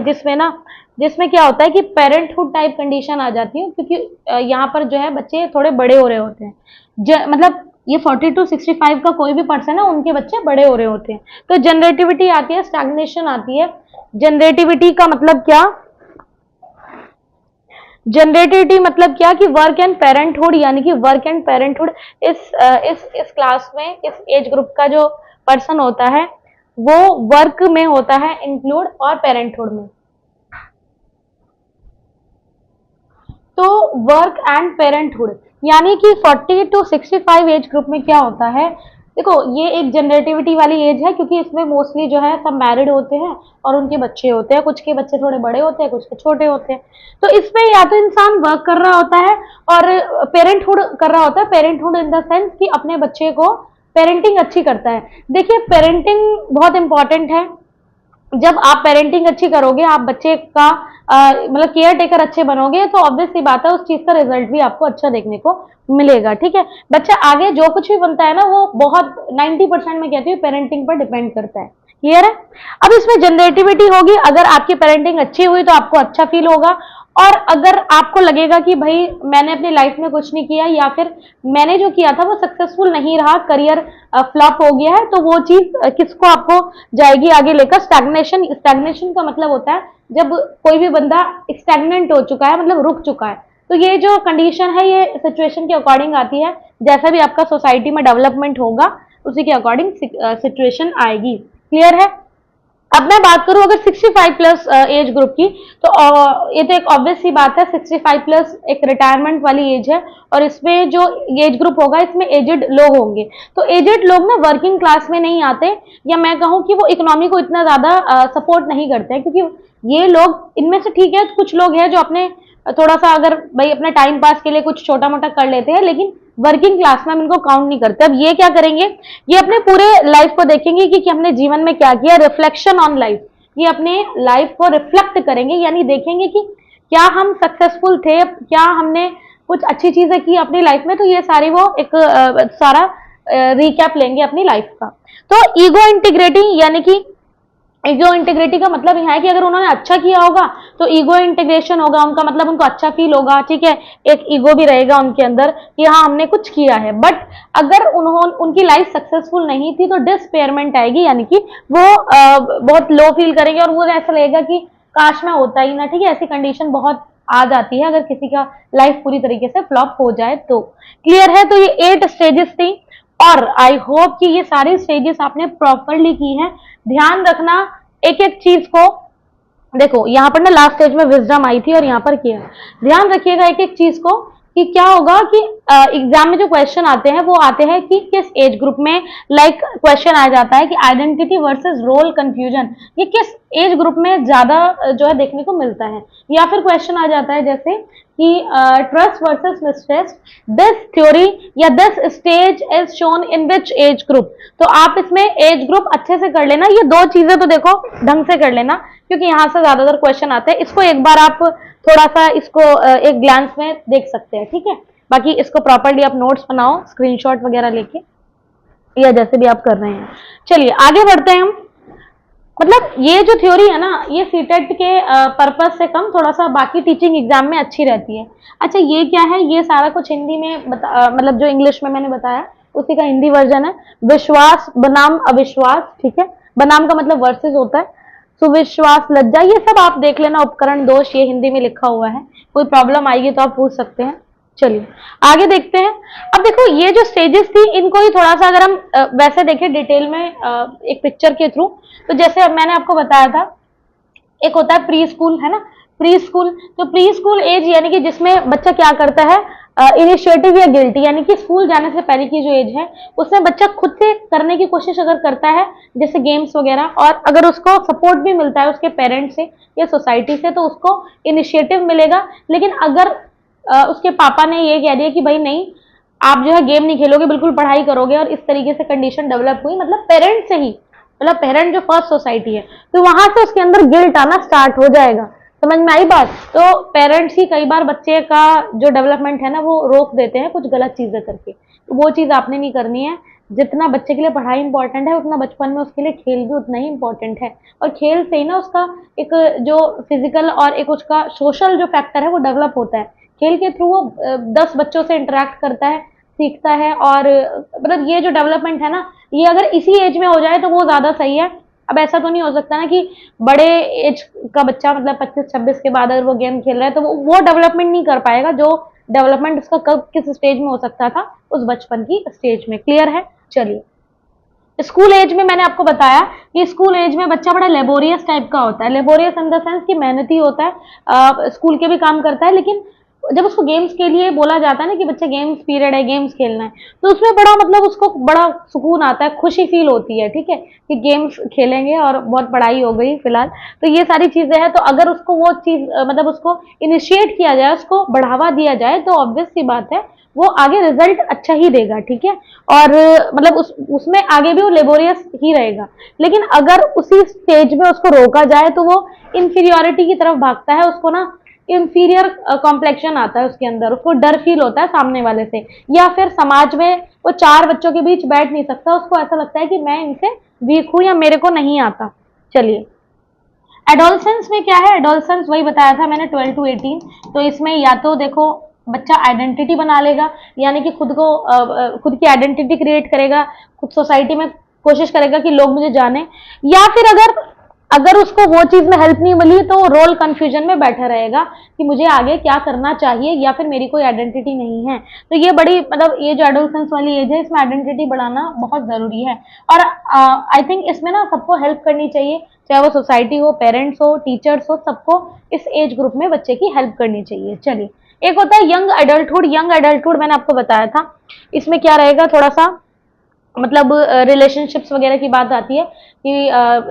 जिसमें क्या होता है कि पेरेंटहुड टाइप कंडीशन आ जाती है, क्योंकि यहाँ पर जो है बच्चे थोड़े बड़े हो रहे होते हैं, मतलब ये 40 टू 65 का कोई भी पर्सन है, उनके बच्चे बड़े हो रहे होते हैं, तो जनरेटिविटी आती है, स्टैग्नेशन आती है। जनरेटिविटी का मतलब क्या, जनरेटिविटी मतलब क्या कि वर्क एंड पेरेंटहुड, यानी कि वर्क एंड पेरेंटहुड इस क्लास में, इस एज ग्रुप का जो पर्सन होता है वो वर्क में होता है इंक्लूड और पेरेंटहुड में। तो वर्क एंड पेरेंटहुड, यानी कि 40 टू 65 एज ग्रुप में क्या होता है, देखो ये एक जनरेटिविटी वाली एज है, क्योंकि इसमें मोस्टली जो है सब मैरिड होते हैं और उनके बच्चे होते हैं, कुछ के बच्चे थोड़े बड़े होते हैं, कुछ के छोटे होते हैं। तो इसमें या तो इंसान वर्क कर रहा होता है और पेरेंटहुड कर रहा होता है, पेरेंटहुड इन द सेंस कि अपने बच्चे को पेरेंटिंग अच्छी करता है। देखिए पेरेंटिंग बहुत इंपॉर्टेंट है, जब आप पेरेंटिंग अच्छी करोगे, आप बच्चे का मतलब केयर टेकर अच्छे बनोगे, तो ऑब्वियस सी बात है उस चीज का रिजल्ट भी आपको अच्छा देखने को मिलेगा, ठीक है। बच्चा आगे जो कुछ भी बनता है ना, वो बहुत 90% में कहती हूँ पेरेंटिंग पर डिपेंड करता है। क्लियर है। अब इसमें जनरेटिविटी होगी, अगर आपकी पेरेंटिंग अच्छी हुई तो आपको अच्छा फील होगा, और अगर आपको लगेगा कि भाई मैंने अपनी लाइफ में कुछ नहीं किया या फिर मैंने जो किया था वो सक्सेसफुल नहीं रहा, करियर फ्लॉप हो गया है, तो वो चीज किसको आपको जाएगी आगे लेकर, स्टैग्नेशन। स्टैग्नेशन का मतलब होता है जब कोई भी बंदा स्टैग्नेंट हो चुका है, मतलब रुक चुका है। तो ये जो कंडीशन है ये सिचुएशन के अकॉर्डिंग आती है, जैसा भी आपका सोसाइटी में डेवलपमेंट होगा उसी के अकॉर्डिंग सिचुएशन आएगी। क्लियर है। अब मैं बात करूं अगर 65 प्लस एज ग्रुप की, तो ये तो एक ऑब्वियस सी बात है, 65 प्लस एक रिटायरमेंट वाली एज है, और इसमें जो एज ग्रुप होगा इसमें एजेड लोग होंगे। तो एजेड लोग ना वर्किंग क्लास में नहीं आते, या मैं कहूं कि वो इकोनॉमी को इतना ज्यादा सपोर्ट नहीं करते हैं, क्योंकि ये लोग इनमें से ठीक है कुछ लोग हैं जो अपने थोड़ा सा अगर भाई अपने टाइम पास के लिए कुछ छोटा मोटा कर लेते हैं, लेकिन वर्किंग क्लास में हम इनको काउंट नहीं करते। अब ये क्या करेंगे, ये अपने पूरे लाइफ को देखेंगे कि हमने जीवन में क्या किया, रिफ्लेक्शन ऑन लाइफ, ये अपने लाइफ को रिफ्लेक्ट करेंगे, यानी देखेंगे कि क्या हम सक्सेसफुल थे, क्या हमने कुछ अच्छी चीजें की अपनी लाइफ में, तो ये सारी वो एक सारा रिकैप लेंगे अपनी लाइफ का। तो ईगो इंटीग्रिटी, यानी कि ईगो इंटीग्रिटी का मतलब यह है कि अगर उन्होंने अच्छा किया होगा तो ईगो इंटीग्रेशन होगा उनका, मतलब उनको अच्छा फील होगा, ठीक है, एक ईगो भी रहेगा उनके अंदर कि हाँ हमने कुछ किया है। बट अगर उनकी लाइफ सक्सेसफुल नहीं थी तो डिसपेयरमेंट आएगी, यानी कि वो बहुत लो फील करेंगे और वो ऐसा लगेगा कि काश में होता ही ना, ठीक है, ऐसी कंडीशन बहुत आ जाती है अगर किसी का लाइफ पूरी तरीके से फ्लॉप हो जाए तो। क्लियर है? तो ये 8 स्टेजेस थी और आई होप कि ये सारी स्टेजेस आपने प्रॉपरली की हैं। ध्यान रखना एक एक चीज को, देखो यहाँ पर ना लास्ट स्टेज में विजडम आई थी और यहाँ पर किया। ध्यान रखिएगा एक एक चीज को कि क्या होगा कि एग्जाम में जो क्वेश्चन आते हैं वो आते हैं कि किस एज ग्रुप में, लाइक क्वेश्चन आ जाता है कि आइडेंटिटी वर्सेस रोल कंफ्यूजन, ये किस एज ग्रुप में ज्यादा जो है देखने को मिलता है। या फिर क्वेश्चन आ जाता है जैसे कि trust versus mistrust, this theory या this stage is shown in which age group. तो आप इसमें एज ग्रुप अच्छे से कर लेना, ये दो चीजें तो देखो ढंग से कर लेना क्योंकि यहाँ से ज्यादातर क्वेश्चन आते हैं। इसको एक बार आप थोड़ा सा इसको एक ग्लांस में देख सकते हैं, ठीक है। बाकी इसको प्रॉपर्ली आप नोट्स बनाओ स्क्रीनशॉट वगैरह लेके या जैसे भी आप कर रहे हैं। चलिए आगे बढ़ते हैं हम। मतलब ये जो थ्योरी है ना, ये सीटेट के पर्पस से कम थोड़ा सा बाकी टीचिंग एग्जाम में अच्छी रहती है। अच्छा ये क्या है, ये सारा कुछ हिंदी में मतलब जो इंग्लिश में मैंने बताया उसी का हिंदी वर्जन है। विश्वास बनाम अविश्वास, ठीक है। बनाम का मतलब वर्सेस होता है। सुविश्वास, लज्जा, ये सब आप देख लेना। उपकरण दोष, ये हिंदी में लिखा हुआ है, कोई प्रॉब्लम आएगी तो आप पूछ सकते हैं। चलिए आगे देखते हैं। अब देखो ये जो स्टेजेस थी इनको ही थोड़ा सा अगर हम वैसे देखें डिटेल में एक पिक्चर के थ्रू, तो जैसे अब मैंने आपको बताया था एक होता है प्री स्कूल, है ना, प्री स्कूल। तो प्री स्कूल एज यानी कि जिसमें बच्चा क्या करता है, इनिशिएटिव या गिल्टी, यानी कि स्कूल जाने से पहले की जो एज है उसमें बच्चा खुद से करने की कोशिश अगर करता है जैसे गेम्स वगैरह, और अगर उसको सपोर्ट भी मिलता है उसके पेरेंट्स से या सोसाइटी से तो उसको इनिशिएटिव मिलेगा। लेकिन अगर उसके पापा ने ये कह दिया कि भाई नहीं आप जो है गेम नहीं खेलोगे, बिल्कुल पढ़ाई करोगे, और इस तरीके से कंडीशन डेवलप हुई, मतलब पेरेंट्स से ही, मतलब पेरेंट जो फर्स्ट सोसाइटी है, तो वहां से उसके अंदर गिल्ट आना स्टार्ट हो जाएगा। समझ में आई बात? तो पेरेंट्स ही कई बार बच्चे का जो डेवलपमेंट है ना वो रोक देते हैं कुछ गलत चीजें करके। तो वो चीज आपने नहीं करनी है। जितना बच्चे के लिए पढ़ाई इंपॉर्टेंट है उतना बचपन में उसके लिए खेल भी उतना ही इंपॉर्टेंट है। और खेल से ही ना उसका एक जो फिजिकल और एक उसका सोशल जो फैक्टर है वो डेवलप होता है। खेल के थ्रू वो 10 बच्चों से इंटरेक्ट करता है, सीखता है, और मतलब ये जो डेवलपमेंट है ना ये अगर इसी एज में हो जाए तो वो ज्यादा सही है। अब ऐसा तो नहीं हो सकता ना कि बड़े एज का बच्चा मतलब 25-26 के बाद अगर वो गेम खेल रहा है तो वो डेवलपमेंट नहीं कर पाएगा जो डेवलपमेंट उसका कब किस स्टेज में हो सकता था, उस बचपन की स्टेज में। क्लियर है? चलिए स्कूल एज में मैंने आपको बताया कि स्कूल एज में बच्चा बड़ा लेबोरियस टाइप का होता है। लेबोरियस इन द सेंस कि मेहनती होता है, स्कूल के भी काम करता है, लेकिन जब उसको गेम्स के लिए बोला जाता है ना कि बच्चे गेम्स पीरियड है, गेम्स खेलना है, तो उसमें बड़ा मतलब उसको बड़ा सुकून आता है, खुशी फील होती है, ठीक है, कि गेम्स खेलेंगे और बहुत पढ़ाई हो गई फिलहाल। तो ये सारी चीजें हैं, तो अगर उसको वो चीज मतलब उसको इनिशिएट किया जाए, उसको बढ़ावा दिया जाए, तो ऑब्वियस सी बात है वो आगे रिजल्ट अच्छा ही देगा, ठीक है। और मतलब उसमें आगे भी वो लेबोरियस ही रहेगा। लेकिन अगर उसी स्टेज में उसको रोका जाए तो वो इंफीरियोरिटी की तरफ भागता है, उसको ना इंफीरियर कॉम्प्लेक्शन आता है उसके अंदर, उसको डर फील होता है सामने वाले से, या फिर समाज में वो 4 बच्चों के बीच बैठ नहीं सकता, उसको ऐसा लगता है कि मैं इनसे वीक हूं या मेरे को नहीं आता। चलिए एडोलसेंस में क्या है, एडोलसेंस वही बताया था मैंने 12 to 18। तो इसमें या तो देखो बच्चा आइडेंटिटी बना लेगा, यानी कि खुद को खुद की आइडेंटिटी क्रिएट करेगा, खुद सोसाइटी में कोशिश करेगा कि लोग मुझे जाने, या फिर अगर उसको वो चीज में हेल्प नहीं मिली तो रोल कंफ्यूजन में बैठा रहेगा कि मुझे आगे क्या करना चाहिए, या फिर मेरी कोई आइडेंटिटी नहीं है। तो ये बड़ी मतलब ये जो एडोलसेंस वाली एज है इसमें आइडेंटिटी बढ़ाना बहुत जरूरी है। और आई थिंक इसमें ना सबको हेल्प करनी चाहिए, चाहे वो सोसाइटी हो, पेरेंट्स हो, टीचर्स हो, सबको इस एज ग्रुप में बच्चे की हेल्प करनी चाहिए। चलिए एक होता है यंग एडल्टहुड। यंग एडल्टहुड मैंने आपको बताया था, इसमें क्या रहेगा, थोड़ा सा मतलब रिलेशनशिप्स वगैरह की बात आती है कि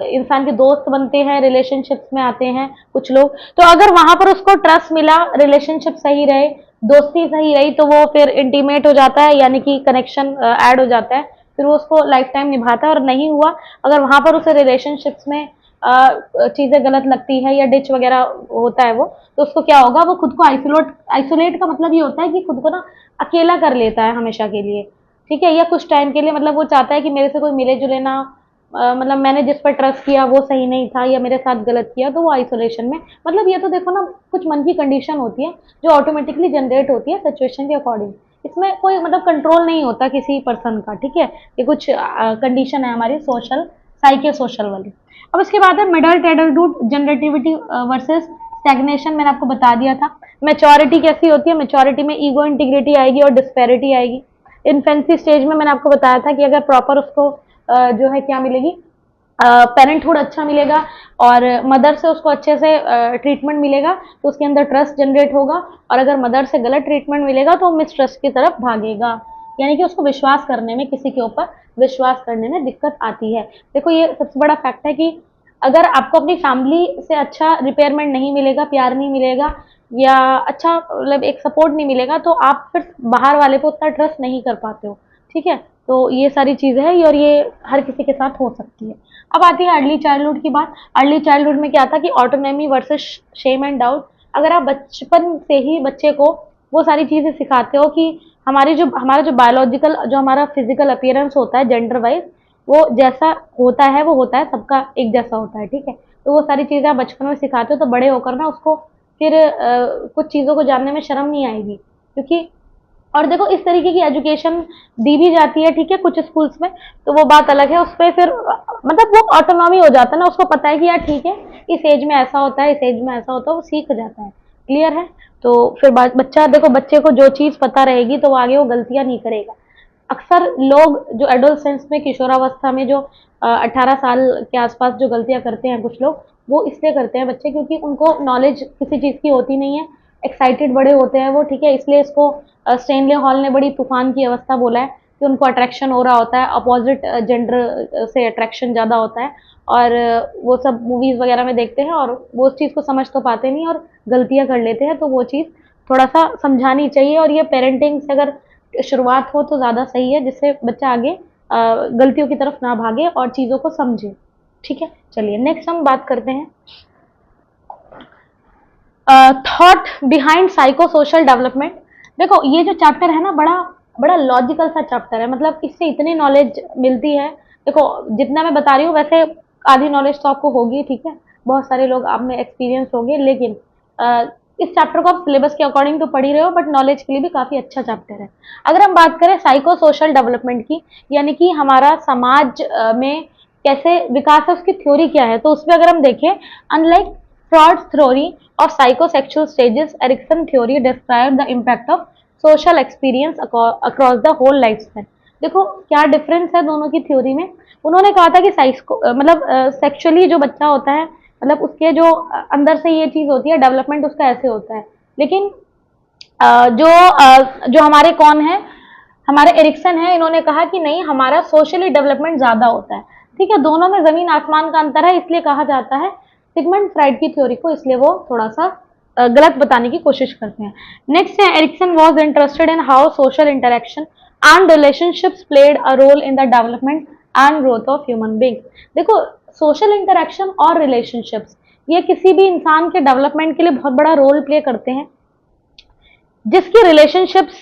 इंसान के दोस्त बनते हैं, रिलेशनशिप्स में आते हैं कुछ लोग। तो अगर वहां पर उसको ट्रस्ट मिला, रिलेशनशिप सही रहे, दोस्ती सही रही, तो वो फिर इंटीमेट हो जाता है, यानी कि कनेक्शन ऐड हो जाता है, फिर वो उसको लाइफ टाइम निभाता है। और नहीं हुआ, अगर वहां पर उसे रिलेशनशिप्स में चीजें गलत लगती है या डिच वगैरह होता है वो, तो उसको क्या होगा, वो खुद को आइसोलेट का मतलब ये होता है कि खुद को ना अकेला कर लेता है हमेशा के लिए, ठीक है, या कुछ टाइम के लिए। मतलब वो चाहता है कि मेरे से कोई मिले जुले ना, मतलब मैंने जिस पर ट्रस्ट किया वो सही नहीं था या मेरे साथ गलत किया, तो वो आइसोलेशन में। मतलब ये तो देखो ना कुछ मन की कंडीशन होती है जो ऑटोमेटिकली जनरेट होती है सिचुएशन के अकॉर्डिंग। इसमें कोई मतलब कंट्रोल नहीं होता किसी पर्सन का, ठीक है, ये कुछ कंडीशन है हमारी सोशल, साइके सोशल वाली। अब इसके बाद है middle adulthood, generativity versus stagnation, मैंने आपको बता दिया था। मैच्योरिटी कैसी होती है, मैच्योरिटी में ईगो इंटीग्रिटी आएगी और डिस्पैरिटी आएगी। इन्फेंसी स्टेज में मैंने आपको बताया था कि अगर प्रॉपर उसको जो है क्या मिलेगी, पेरेंटहुड अच्छा मिलेगा और मदर से उसको अच्छे से ट्रीटमेंट मिलेगा तो उसके अंदर ट्रस्ट जनरेट होगा, और अगर मदर से गलत ट्रीटमेंट मिलेगा तो मिसट्रस्ट की तरफ भागेगा, यानी कि उसको विश्वास करने में, किसी के ऊपर विश्वास करने में दिक्कत आती है। देखो ये सबसे बड़ा फैक्ट है कि अगर आपको अपनी फैमिली से अच्छा रिपेयरमेंट नहीं मिलेगा, प्यार नहीं मिलेगा या अच्छा मतलब एक सपोर्ट नहीं मिलेगा, तो आप फिर बाहर वाले पे उतना ट्रस्ट नहीं कर पाते हो। ठीक है, तो ये सारी चीज़ें हैं और ये हर किसी के साथ हो सकती है। अब आती है अर्ली चाइल्डहुड की बात। अर्ली चाइल्डहुड में क्या था कि autonomy versus shame and doubt. अगर आप बचपन से ही बच्चे को वो सारी चीज़ें सिखाते हो कि हमारा जो बायोलॉजिकल, जो हमारा फिजिकल अपीयरेंस होता है जेंडर वाइज, वो जैसा होता है वो होता है, सबका एक जैसा होता है। ठीक है, तो वो सारी चीज़ें आप बचपन में सिखाते हो तो बड़े होकर ना उसको फिर कुछ चीज़ों को जानने में शर्म नहीं आएगी, क्योंकि और देखो इस तरीके की एजुकेशन दी भी जाती है, ठीक है, कुछ स्कूल्स में, तो वो बात अलग है, उस पर फिर मतलब वो ऑटोनॉमी हो जाता है ना, उसको पता है कि यार ठीक है इस एज में ऐसा होता है, इस एज में ऐसा होता है, वो सीख जाता है। क्लियर है? तो फिर बच्चा, देखो बच्चे को जो चीज़ पता रहेगी तो वो आगे वो गलतियां नहीं करेगा। अक्सर लोग जो एडोलसेंस में, किशोरावस्था में जो 18 साल के आसपास जो गलतियां करते हैं कुछ लोग, वो इसलिए करते हैं बच्चे क्योंकि उनको नॉलेज किसी चीज़ की होती नहीं है, एक्साइटेड बड़े होते हैं वो। ठीक है, इसलिए इसको स्टेनले हॉल ने बड़ी तूफान की अवस्था बोला है कि उनको अट्रैक्शन हो रहा होता है, अपोजिट जेंडर से अट्रैक्शन ज़्यादा होता है, और वो सब मूवीज़ वगैरह में देखते हैं और वो उस चीज़ को समझ तो पाते नहीं और गलतियां कर लेते हैं। तो वो चीज़ थोड़ा सा समझानी चाहिए, और ये पेरेंटिंग से अगर शुरुआत हो तो ज़्यादा सही है, जिससे बच्चा आगे गलतियों की तरफ ना भागे और चीज़ों को समझे। ठीक है, चलिए नेक्स्ट हम बात करते हैं thought behind psycho social development. देखो ये जो चैप्टर है ना, बड़ा बड़ा लॉजिकल सा चैप्टर है, मतलब इससे इतनी नॉलेज मिलती है। देखो जितना मैं बता रही हूँ वैसे आधी नॉलेज तो आपको होगी, ठीक है, बहुत सारे लोग आप में एक्सपीरियंस होंगे, लेकिन इस चैप्टर को आप सिलेबस के अकॉर्डिंग तो पढ़ ही रहे हो, बट नॉलेज के लिए भी काफ़ी अच्छा चैप्टर है। अगर हम बात करें साइको सोशल डेवलपमेंट की, यानी कि हमारा समाज में कैसे विकास है, उसकी थ्योरी क्या है, तो उसमें अगर हम देखें, unlike Freud's theory of psychosexual stages, Erikson theory described the impact of social experience across the whole lifespan। देखो क्या डिफरेंस है दोनों की थ्योरी में। उन्होंने कहा था कि मतलब सेक्सुअली जो बच्चा होता है, मतलब उसके जो अंदर से ये चीज़ होती है, डेवलपमेंट उसका ऐसे होता है, लेकिन जो हमारे कौन है, हमारे एरिक्सन है, इन्होंने कहा कि नहीं, हमारा सोशली डेवलपमेंट ज़्यादा होता है। ठीक है, दोनों में ज़मीन आसमान का अंतर है, इसलिए कहा जाता है सिगमंड फ्राइड की थ्योरी को, इसलिए वो थोड़ा सा गलत बताने की कोशिश करते हैं। नेक्स्ट है, Erikson was interested in how social interaction and relationships played a role in the development and growth of human beings. देखो सोशल इंटरेक्शन और रिलेशनशिप्स ये किसी भी इंसान के डेवलपमेंट के लिए बहुत बड़ा रोल प्ले करते हैं। जिसकी रिलेशनशिप्स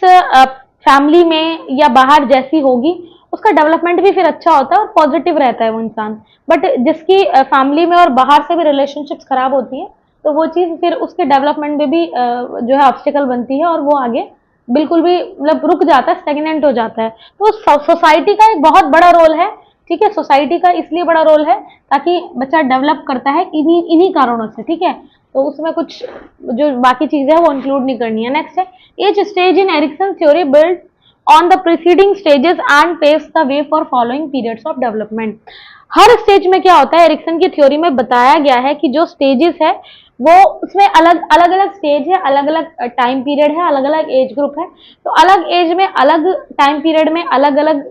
फैमिली में या बाहर जैसी होगी, उसका डेवलपमेंट भी फिर अच्छा होता है और पॉजिटिव रहता है वो इंसान। बट जिसकी फैमिली में और बाहर से भी रिलेशनशिप्स खराब होती है, तो वो चीज़ फिर उसके डेवलपमेंट में भी जो है ऑब्स्टिकल बनती है और वो आगे बिल्कुल भी मतलब रुक जाता है, स्टेगनेंट हो जाता है। तो सोसाइटी का एक बहुत बड़ा रोल है। ठीक है, सोसाइटी का इसलिए बड़ा रोल है ताकि बच्चा डेवलप करता है इन्हीं इन्हीं कारणों से। ठीक है, तो उसमें कुछ जो बाकी चीज़ें हैं वो इंक्लूड नहीं करनी है। नेक्स्ट है, each stage in Erickson's theory built on the preceding stages and paves the way for following periods of development। Her stage में क्या होता है, एरिक्सन की थ्योरी में बताया गया है कि जो स्टेजेस है वो उसमें अलग अलग स्टेज है, अलग अलग टाइम पीरियड है, अलग अलग एज ग्रुप है, तो अलग एज में अलग टाइम पीरियड में अलग अलग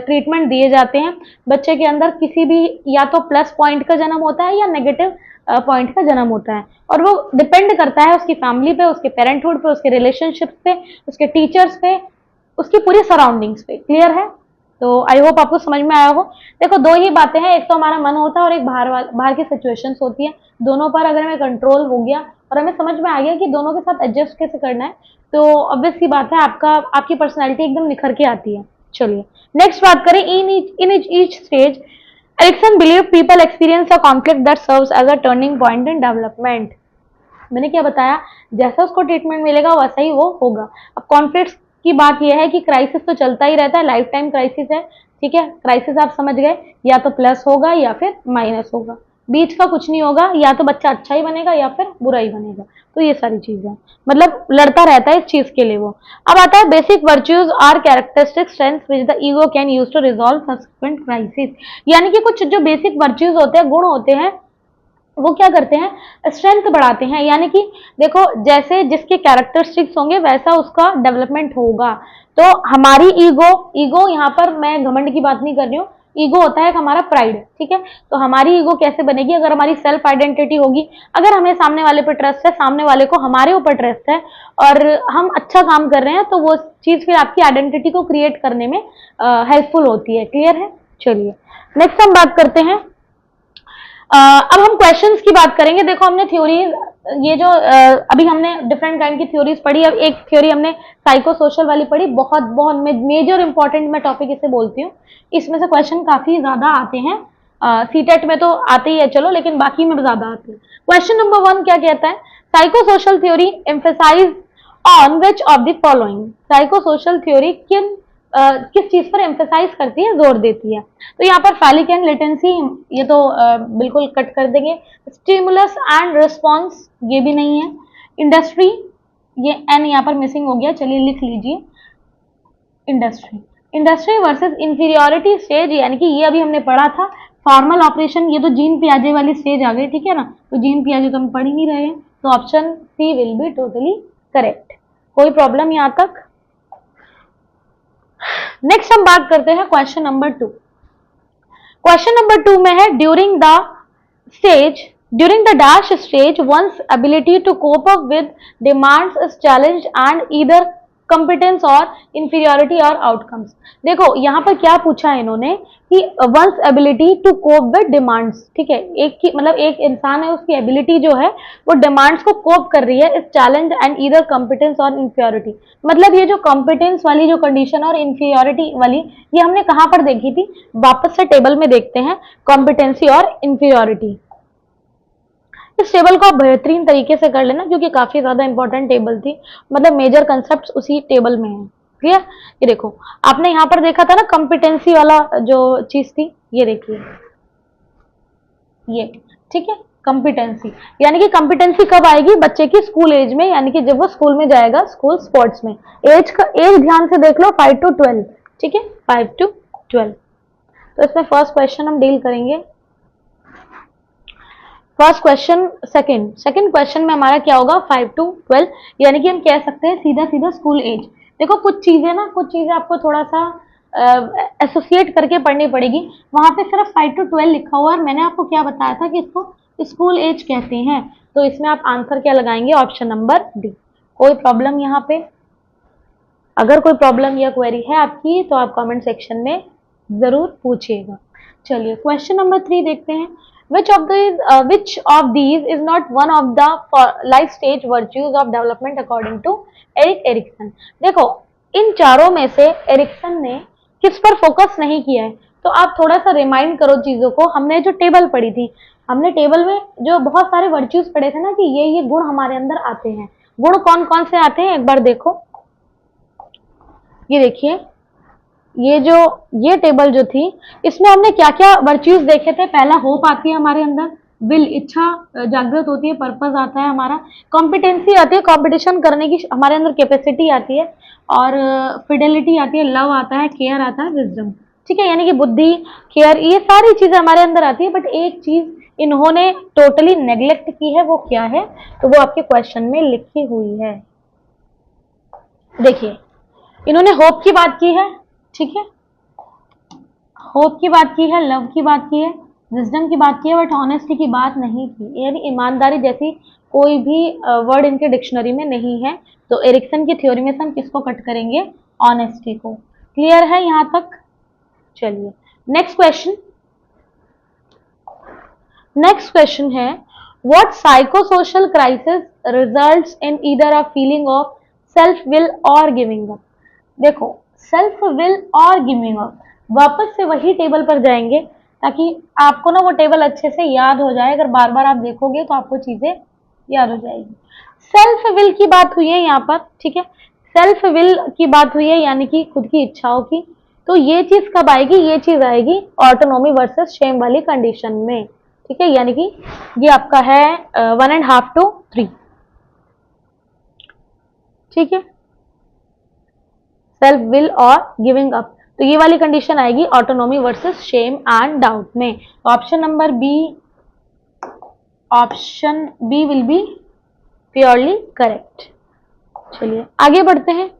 ट्रीटमेंट दिए जाते हैं। बच्चे के अंदर किसी भी या तो प्लस पॉइंट का जन्म होता है या नेगेटिव पॉइंट का जन्म होता है, और वो डिपेंड करता है उसकी फैमिली पे, उसके पेरेंटहुड पे, उसके रिलेशनशिप पे, उसके टीचर्स पे, उसकी पूरी सराउंडिंग्स पे। क्लियर है? तो आई होप आपको समझ में आया हो। देखो दो ही बातें हैं, एक तो हमारा मन होता है और एक बाहर की सिचुएशंस होती है। दोनों पर अगर हमें कंट्रोल हो गया और हमें समझ में आ गया कि दोनों के साथ एडजस्ट कैसे करना है, तो ऑब्वियस सी बात है आपकी पर्सनैलिटी एकदम निखर के आती है। चलिए नेक्स्ट बात करें, in each stage Erikson believe people experience a conflict that serves as a turning point in development. मैंने क्या बताया, जैसा उसको ट्रीटमेंट मिलेगा वैसा ही वो होगा। अब कॉन्फ्लिक्ट की बात यह है कि क्राइसिस तो चलता ही रहता है, लाइफ टाइम क्राइसिस है। ठीक है, क्राइसिस आप समझ गए, या तो प्लस होगा या फिर माइनस होगा। बीच का कुछ नहीं होगा, या तो बच्चा अच्छा ही बनेगा या फिर बुरा ही बनेगा। तो ये सारी चीजें मतलब लड़ता रहता है इस चीज के लिए वो। अब आता है basic virtues are characteristic strength which the ego can use to resolve subsequent crisis. यानी कि कुछ जो बेसिक वर्च्यूज होते हैं, गुण होते हैं, वो क्या करते हैं, स्ट्रेंथ बढ़ाते हैं। यानी कि देखो जैसे जिसके कैरेक्टरिस्टिक्स होंगे वैसा उसका डेवलपमेंट होगा। तो हमारी ईगो, ईगो यहाँ पर मैं घमंड की बात नहीं कर रही हूँ, ईगो होता है हमारा प्राइड, ठीक है। तो हमारी ईगो कैसे बनेगी, अगर हमारी सेल्फ आइडेंटिटी होगी, अगर हमें सामने वाले पे ट्रस्ट है, सामने वाले को हमारे ऊपर ट्रस्ट है और हम अच्छा काम कर रहे हैं, तो वो चीज फिर आपकी आइडेंटिटी को क्रिएट करने में हेल्पफुल होती है। क्लियर है? चलिए नेक्स्ट हम बात करते हैं। अब हम क्वेश्चंस की बात करेंगे। देखो हमने थ्योरीज, ये जो अभी हमने डिफरेंट काइंड की थ्योरीज पढ़ी, अब एक थ्योरी हमने साइको सोशल वाली पढ़ी, बहुत बहुत मेजर इंपॉर्टेंट मैं टॉपिक इसे बोलती हूँ। इसमें से क्वेश्चन काफी ज्यादा आते हैं, सीटेट में तो आते ही है चलो, लेकिन बाकी में ज्यादा आते हैं। क्वेश्चन नंबर 1 क्या कहता है, psycho social theory emphasize on which of the following. Psycho social theory किस चीज पर एम्फेसाइज करती है, जोर देती है। तो यहाँ पर फैलिक एंड लेटेंसी, ये तो बिल्कुल कट कर देंगे। स्टिमुलस एंड रिस्पॉन्स, ये भी नहीं है। इंडस्ट्री, ये एन यहाँ पर मिसिंग हो गया, चलिए लिख लीजिए industry. Industry versus inferiority stage, यानी कि ये अभी हमने पढ़ा था फॉर्मल ऑपरेशन, ये तो जीन पियाजे वाली स्टेज आ गई, ठीक है ना। तो जीन पियाजे तो हम पढ़ ही नहीं रहे हैं, तो option C will be totally correct. कोई प्रॉब्लम यहाँ तक? नेक्स्ट हम बात करते हैं क्वेश्चन नंबर 2। क्वेश्चन नंबर 2 में है during the dash stage one's ability to cope up with demands is challenged and either competence और inferiority और outcomes। देखो यहाँ पर क्या पूछा है इन्होंने कि one's ability to cope with demands, ठीक है, एक की मतलब एक इंसान है, उसकी एबिलिटी जो है वो डिमांड्स को कोप कर रही है, इस चैलेंज एंड ईदर कॉम्पिटेंस और इंफीरियोरिटी। मतलब ये जो कॉम्पिटेंस वाली जो कंडीशन और इंफीरियोरिटी वाली, ये हमने कहाँ पर देखी थी, वापस से टेबल में देखते हैं, कॉम्पिटेंसी और इंफीरियोरिटी। इस टेबल को आप बेहतरीन तरीके से कर लेना क्योंकि काफी ज्यादा इंपॉर्टेंट टेबल थी, मतलब मेजर कंसेप्ट उसी टेबल में है। क्लियर? ये देखो आपने यहाँ पर देखा था ना कॉम्पिटेंसी वाला जो चीज थी, ये देखिए ये, ठीक है, कॉम्पिटेंसी। यानी कि कॉम्पिटेंसी कब आएगी, बच्चे की स्कूल एज में, यानी कि जब वो स्कूल में जाएगा, स्कूल स्पोर्ट्स में। एज का एज ध्यान से देख लो, 5 to 12, ठीक है, 5 to 12। तो इसमें फर्स्ट क्वेश्चन हम डील करेंगे। फर्स्ट क्वेश्चन, सेकंड क्वेश्चन में हमारा क्या होगा, 5 to 12, यानी कि हम कह सकते हैं सीधा सीधा स्कूल एज। देखो कुछ चीजें आपको थोड़ा सा एसोसिएट करके पढ़नी पड़ेगी। वहां पे सिर्फ 5 to 12 लिखा हुआ है, मैंने आपको क्या बताया था कि इसको स्कूल एज कहते हैं। तो इसमें आप आंसर क्या लगाएंगे, ऑप्शन नंबर डी। कोई प्रॉब्लम यहाँ पे? अगर कोई प्रॉब्लम या क्वेरी है आपकी तो आप कमेंट सेक्शन में जरूर पूछिएगा। चलिए क्वेश्चन नंबर 3 देखते हैं। which of these is not one of the life stage virtues of development according to Erik Erikson. देखो इन चारों में से एरिक्सन ने किस पर फोकस नहीं किया है, तो आप थोड़ा सा रिमाइंड करो चीजों को। हमने जो टेबल पढ़ी थी, हमने टेबल में जो बहुत सारे वर्च्यूज पढ़े थे ना कि ये गुण हमारे अंदर आते हैं। गुण कौन कौन से आते हैं एक बार देखो, ये देखिए, ये टेबल जो थी इसमें हमने क्या क्या वर्च्यूज देखे थे। पहला होप आती है हमारे अंदर, विल इच्छा जागृत होती है, पर्पस आता है हमारा, कॉम्पिटेंसी आती है, कॉम्पिटिशन करने की हमारे अंदर कैपेसिटी आती है, और फिडेलिटी आती है, लव आता है, केयर आता है, विजडम, ठीक है। यानी कि बुद्धि, केयर, ये सारी चीजें हमारे अंदर आती है। बट एक चीज इन्होंने टोटली नेग्लेक्ट की है, वो क्या है, तो वो आपके क्वेश्चन में लिखी हुई है। देखिए इन्होंने होप की बात की है, ठीक है, होप की बात की है, लव की बात की है, विजडम की बात की है, बट ऑनेस्टी की बात नहीं की। यानी ईमानदारी जैसी कोई भी वर्ड इनके डिक्शनरी में नहीं है। तो एरिक्सन की थ्योरी में से हम किसको कट करेंगे, ऑनेस्टी को। क्लियर है यहाँ तक? चलिए नेक्स्ट क्वेश्चन है what psychosocial crisis results in either a feeling of self will और गिविंग अप। देखो सेल्फ विल और गिविंग अप, वापस से वही टेबल पर जाएंगे ताकि आपको ना वो टेबल अच्छे से याद हो जाए। अगर बार बार आप देखोगे तो आपको चीजें याद हो जाएगी। सेल्फ विल की बात हुई है यहाँ पर, ठीक है, सेल्फ विल की बात हुई है, यानी कि खुद की इच्छाओं की। तो ये चीज कब आएगी, ये चीज आएगी ऑटोनॉमी वर्सेस शेम वाली कंडीशन में, ठीक है, यानी कि ये आपका है 1.5 to 3, ठीक है, सेल्फ विल और गिविंग अप। तो ये वाली कंडीशन आएगी autonomy versus shame and doubt में। Option number B, option B will be purely correct. चलिए आगे बढ़ते हैं।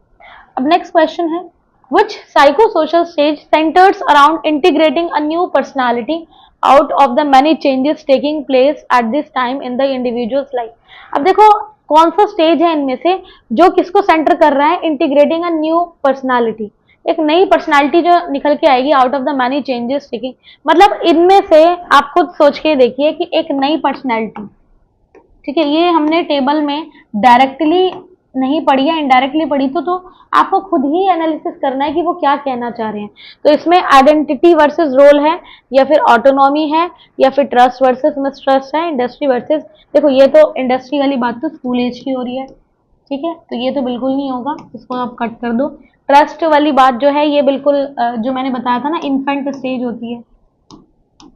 अब नेक्स्ट क्वेश्चन है, which psychosocial stage centers around integrating a new personality out of the many changes taking place at this time in the individual's life। अब देखो कौन सा स्टेज है इनमें से जो किसको सेंटर कर रहा है, इंटीग्रेटिंग अ न्यू पर्सनालिटी, एक नई पर्सनालिटी जो निकल के आएगी out of the many changes taking. मतलब इनमें से आप खुद सोच के देखिए कि एक नई पर्सनालिटी, ठीक है, ये हमने टेबल में डायरेक्टली नहीं पढ़ी है, इनडायरेक्टली पढ़ी, तो आपको खुद ही एनालिसिस करना है कि वो क्या कहना चाह रहे हैं। तो इसमें आइडेंटिटी वर्सेस रोल है, या फिर ऑटोनॉमी है, या फिर ट्रस्ट वर्सेस मिसट्रस्ट है, इंडस्ट्री वर्सेस, देखो ये तो इंडस्ट्री वाली बात तो स्कूल एज की हो रही है, ठीक है, तो ये तो बिल्कुल नहीं होगा, इसको आप कट कर दो। ट्रस्ट वाली बात जो है ये बिल्कुल जो मैंने बताया था ना, इन्फेंट स्टेज होती है,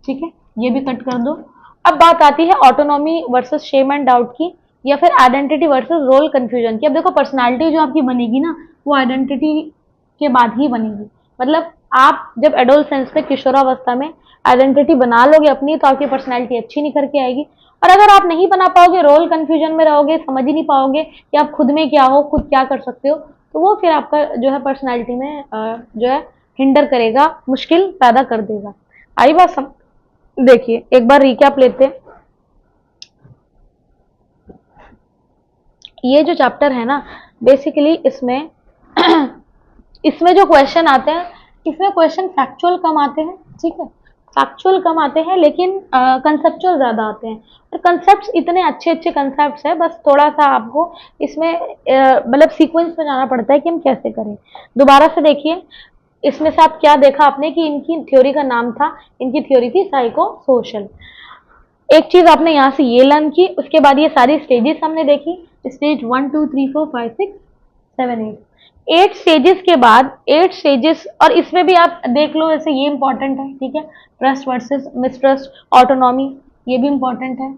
ठीक है, ये भी कट कर दो। अब बात आती है autonomy versus shame and doubt की, या फिर आइडेंटिटी वर्सेस रोल कंफ्यूजन की। अब देखो पर्सनालिटी जो आपकी बनेगी ना, वो आइडेंटिटी के बाद ही बनेगी। मतलब आप जब एडोलसेंस में, किशोरावस्था में आइडेंटिटी बना लोगे अपनी, तो आपकी पर्सनालिटी अच्छी निखर के आएगी। और अगर आप नहीं बना पाओगे, रोल कंफ्यूजन में रहोगे, समझ ही नहीं पाओगे कि आप खुद में क्या हो, खुद क्या कर सकते हो, तो वो फिर आपका जो है पर्सनालिटी में जो है हिंडर करेगा, मुश्किल पैदा कर देगा। आई बात देखिए एक बार रिकैप लेते हैं। ये जो चैप्टर है ना, बेसिकली इसमें इसमें जो क्वेश्चन आते हैं, इसमें क्वेश्चन फैक्चुअल कम आते हैं, ठीक है, फैक्चुअल कम आते हैं, लेकिन कंसेप्चुअल ज्यादा आते हैं। और कंसेप्ट्स इतने अच्छे अच्छे कंसेप्ट्स हैं, बस थोड़ा सा आपको इसमें मतलब सीक्वेंस में जाना पड़ता है कि हम कैसे करें। दोबारा से देखिए, इसमें से आप क्या देखा आपने कि इनकी थ्योरी का नाम था, इनकी थ्योरी थी साइको सोशल। एक चीज आपने यहाँ से ये लर्न की, उसके बाद ये सारी स्टेजेस हमने देखी, स्टेज 1 2 3 4 5 6 7 8 स्टेजेस के बाद 8 स्टेजेस, और इसमें भी आप देख लो, जैसे ये इंपॉर्टेंट है, ठीक है, ट्रस्ट वर्सेस मिसट्रस्ट, ऑटोनॉमी, ये भी इंपॉर्टेंट है।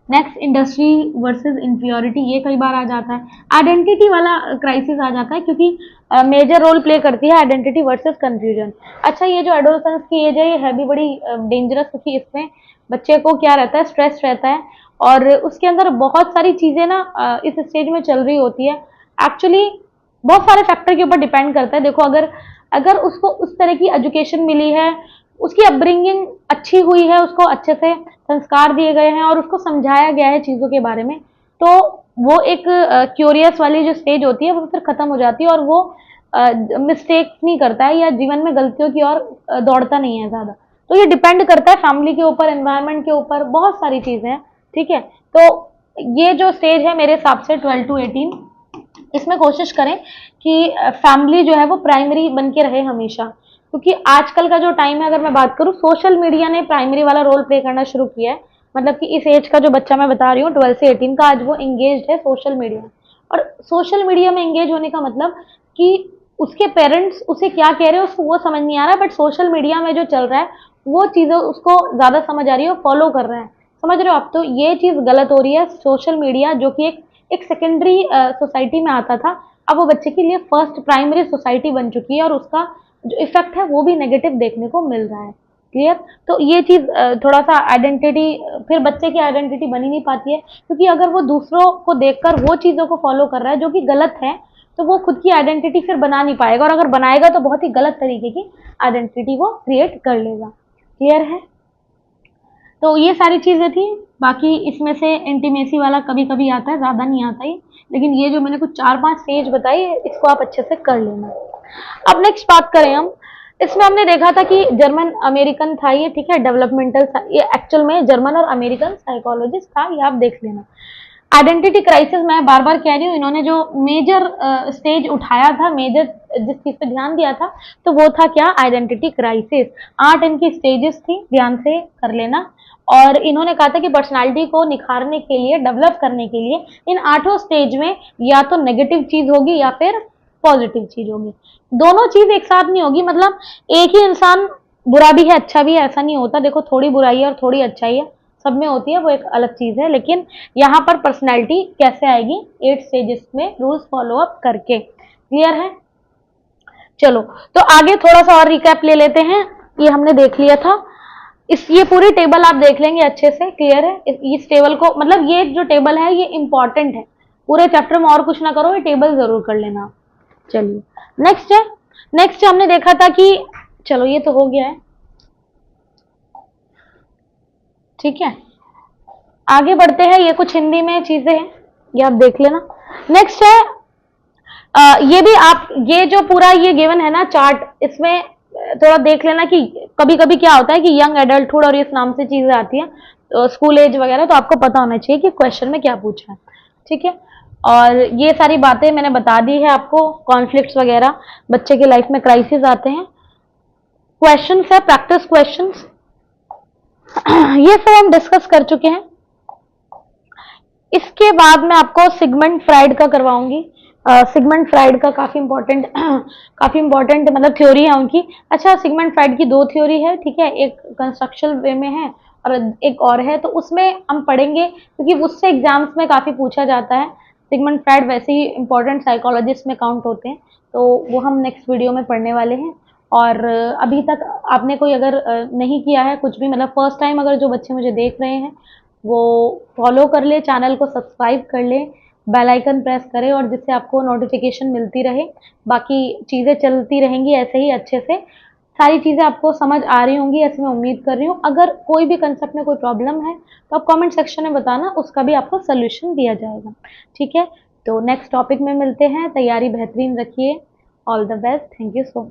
नेक्स्ट इंडस्ट्री वर्सेस इंफीरियोरिटी, ये कई बार आ जाता है। आइडेंटिटी वाला क्राइसिस आ जाता है, क्योंकि मेजर रोल प्ले करती है आइडेंटिटी वर्सेस कंफ्यूजन। अच्छा, ये जो एडोलसेंस की एज है, ये है भी बड़ी डेंजरस, क्योंकि इसमें बच्चे को क्या रहता है, स्ट्रेस रहता है, और उसके अंदर बहुत सारी चीजें ना इस स्टेज में चल रही होती है। एक्चुअली बहुत सारे फैक्टर के ऊपर डिपेंड करता है। देखो अगर अगर उसको उस तरह की एजुकेशन मिली है, उसकी अपब्रिंगिंग अच्छी हुई है, उसको अच्छे से संस्कार दिए गए हैं और उसको समझाया गया है चीजों के बारे में, तो वो एक क्यूरियस वाली जो स्टेज होती है वो फिर खत्म हो जाती है, और वो मिस्टेक नहीं करता है या जीवन में गलतियों की ओर दौड़ता नहीं है ज्यादा। तो ये डिपेंड करता है फैमिली के ऊपर, एनवायरनमेंट के ऊपर, बहुत सारी चीजें हैं, ठीक है। तो ये जो स्टेज है मेरे हिसाब से 12 to 18, इसमें कोशिश करें कि फैमिली जो है वो प्राइमरी बन के रहे हमेशा, क्योंकि आजकल का जो टाइम है, अगर मैं बात करूं, सोशल मीडिया ने प्राइमरी वाला रोल प्ले करना शुरू किया है। मतलब कि इस एज का जो बच्चा मैं बता रही हूँ 12 से 18 का, आज वो एंगेज है सोशल मीडिया। और सोशल मीडिया में एंगेज होने का मतलब कि उसके पेरेंट्स उसे क्या कह रहे हैं उसको वो समझ नहीं आ रहा है, बट सोशल मीडिया में जो चल रहा है वो चीजें उसको ज्यादा समझ आ रही है, फॉलो कर रहा है, समझ रहे हो आप। तो ये चीज गलत हो रही है। सोशल मीडिया जो कि एक सेकेंडरी सोसाइटी में आता था, अब वो बच्चे के लिए फर्स्ट प्राइमरी सोसाइटी बन चुकी है, और उसका जो इफेक्ट है वो भी नेगेटिव देखने को मिल रहा है। क्लियर? तो ये चीज थोड़ा सा आइडेंटिटी, फिर बच्चे की आइडेंटिटी बनी नहीं पाती है, क्योंकि अगर वो दूसरों को देखकर वो चीजों को फॉलो कर रहा है जो कि गलत है, तो वो खुद की आइडेंटिटी फिर बना नहीं पाएगा, और अगर बनाएगा तो बहुत ही गलत तरीके की आइडेंटिटी वो क्रिएट कर लेगा। क्लियर है? तो ये सारी चीजें थी। बाकी इसमें से इंटीमेसी वाला कभी कभी आता है, ज्यादा नहीं आता ही, लेकिन ये जो मैंने कुछ 4-5 स्टेज बताई इसको आप अच्छे से कर लेना। अब नेक्स्ट बात करें हम, इसमें हमने देखा था कि जर्मन अमेरिकन था ये, ठीक है, डेवलपमेंटल, ये एक्चुअल में जर्मन और अमेरिकन साइकोलॉजिस्ट था, ये आप देख लेना। आइडेंटिटी क्राइसिस मैं बार बार कह रही हूँ, इन्होंने जो मेजर स्टेज उठाया था, मेजर जिस चीज पे ध्यान दिया था, तो वो था क्या, आइडेंटिटी क्राइसिस। 8 इनकी स्टेजेस थी, ध्यान से कर लेना। और इन्होंने कहा था कि पर्सनालिटी को निखारने के लिए, डेवलप करने के लिए इन 8 स्टेज में या तो नेगेटिव चीज होगी या फिर पॉजिटिव चीज होगी। दोनों चीज एक साथ नहीं होगी। मतलब एक ही इंसान बुरा भी है अच्छा भी है ऐसा नहीं होता, देखो थोड़ी बुराई है और थोड़ी अच्छाई है, सब में होती है, वो एक अलग चीज है। लेकिन यहाँ पर पर्सनैलिटी कैसे आएगी, 8 स्टेजेस में रूल्स फॉलो अप करके। क्लियर है? चलो तो आगे थोड़ा सा और रिकैप ले लेते हैं। ये हमने देख लिया था, ये पूरी टेबल आप देख लेंगे अच्छे से। क्लियर है? इस टेबल को, मतलब ये जो टेबल है ये इंपॉर्टेंट है, पूरे चैप्टर में और कुछ ना करो, ये टेबल जरूर कर लेना। चलिए नेक्स्ट है, नेक्स्ट हमने देखा था कि, चलो ये तो हो गया है, ठीक है, आगे बढ़ते हैं। ये कुछ हिंदी में चीजें हैं, ये आप देख लेना। नेक्स्ट है, ये भी आप, ये जो पूरा ये गिवन है ना चार्ट, इसमें थोड़ा देख लेना कि कभी कभी क्या होता है कि यंग एडल्टहुड और इस नाम से चीजें आती हैं, तो स्कूल एज वगैरह, तो आपको पता होना चाहिए कि क्वेश्चन में क्या पूछा है। ठीक है, और ये सारी बातें मैंने बता दी है आपको, कॉन्फ्लिक्ट्स वगैरह, बच्चे के लाइफ में क्राइसिस आते हैं, क्वेश्चन है, प्रैक्टिस क्वेश्चन, ये सब हम डिस्कस कर चुके हैं। इसके बाद मैं आपको सिगमंड फ्राइड का करवाऊंगी। सिगमंड फ्राइड का काफी इंपॉर्टेंट मतलब थ्योरी है उनकी। अच्छा, सिगमंड फ्राइड की 2 थ्योरी है, ठीक है, एक कंस्ट्रक्शनल वे में है और एक और है, तो उसमें हम पढ़ेंगे क्योंकि उससे एग्जाम्स में काफी पूछा जाता है। सिगमंड फ्राइड वैसे ही इंपॉर्टेंट साइकोलॉजिस्ट में काउंट होते हैं, तो वो हम नेक्स्ट वीडियो में पढ़ने वाले हैं। और अभी तक आपने कोई अगर नहीं किया है कुछ भी, मतलब फर्स्ट टाइम अगर जो बच्चे मुझे देख रहे हैं वो फॉलो कर ले, चैनल को सब्सक्राइब कर ले, बेल आइकन प्रेस करें, और जिससे आपको नोटिफिकेशन मिलती रहे। बाकी चीज़ें चलती रहेंगी ऐसे ही अच्छे से, सारी चीज़ें आपको समझ आ रही होंगी ऐसे मैं उम्मीद कर रही हूँ। अगर कोई भी कंसेप्ट में कोई प्रॉब्लम है तो आप कमेंट सेक्शन में बताना, उसका भी आपको सोल्यूशन दिया जाएगा। ठीक है, तो नेक्स्ट टॉपिक में मिलते हैं, तैयारी बेहतरीन रखिए। All the best, thank you so much.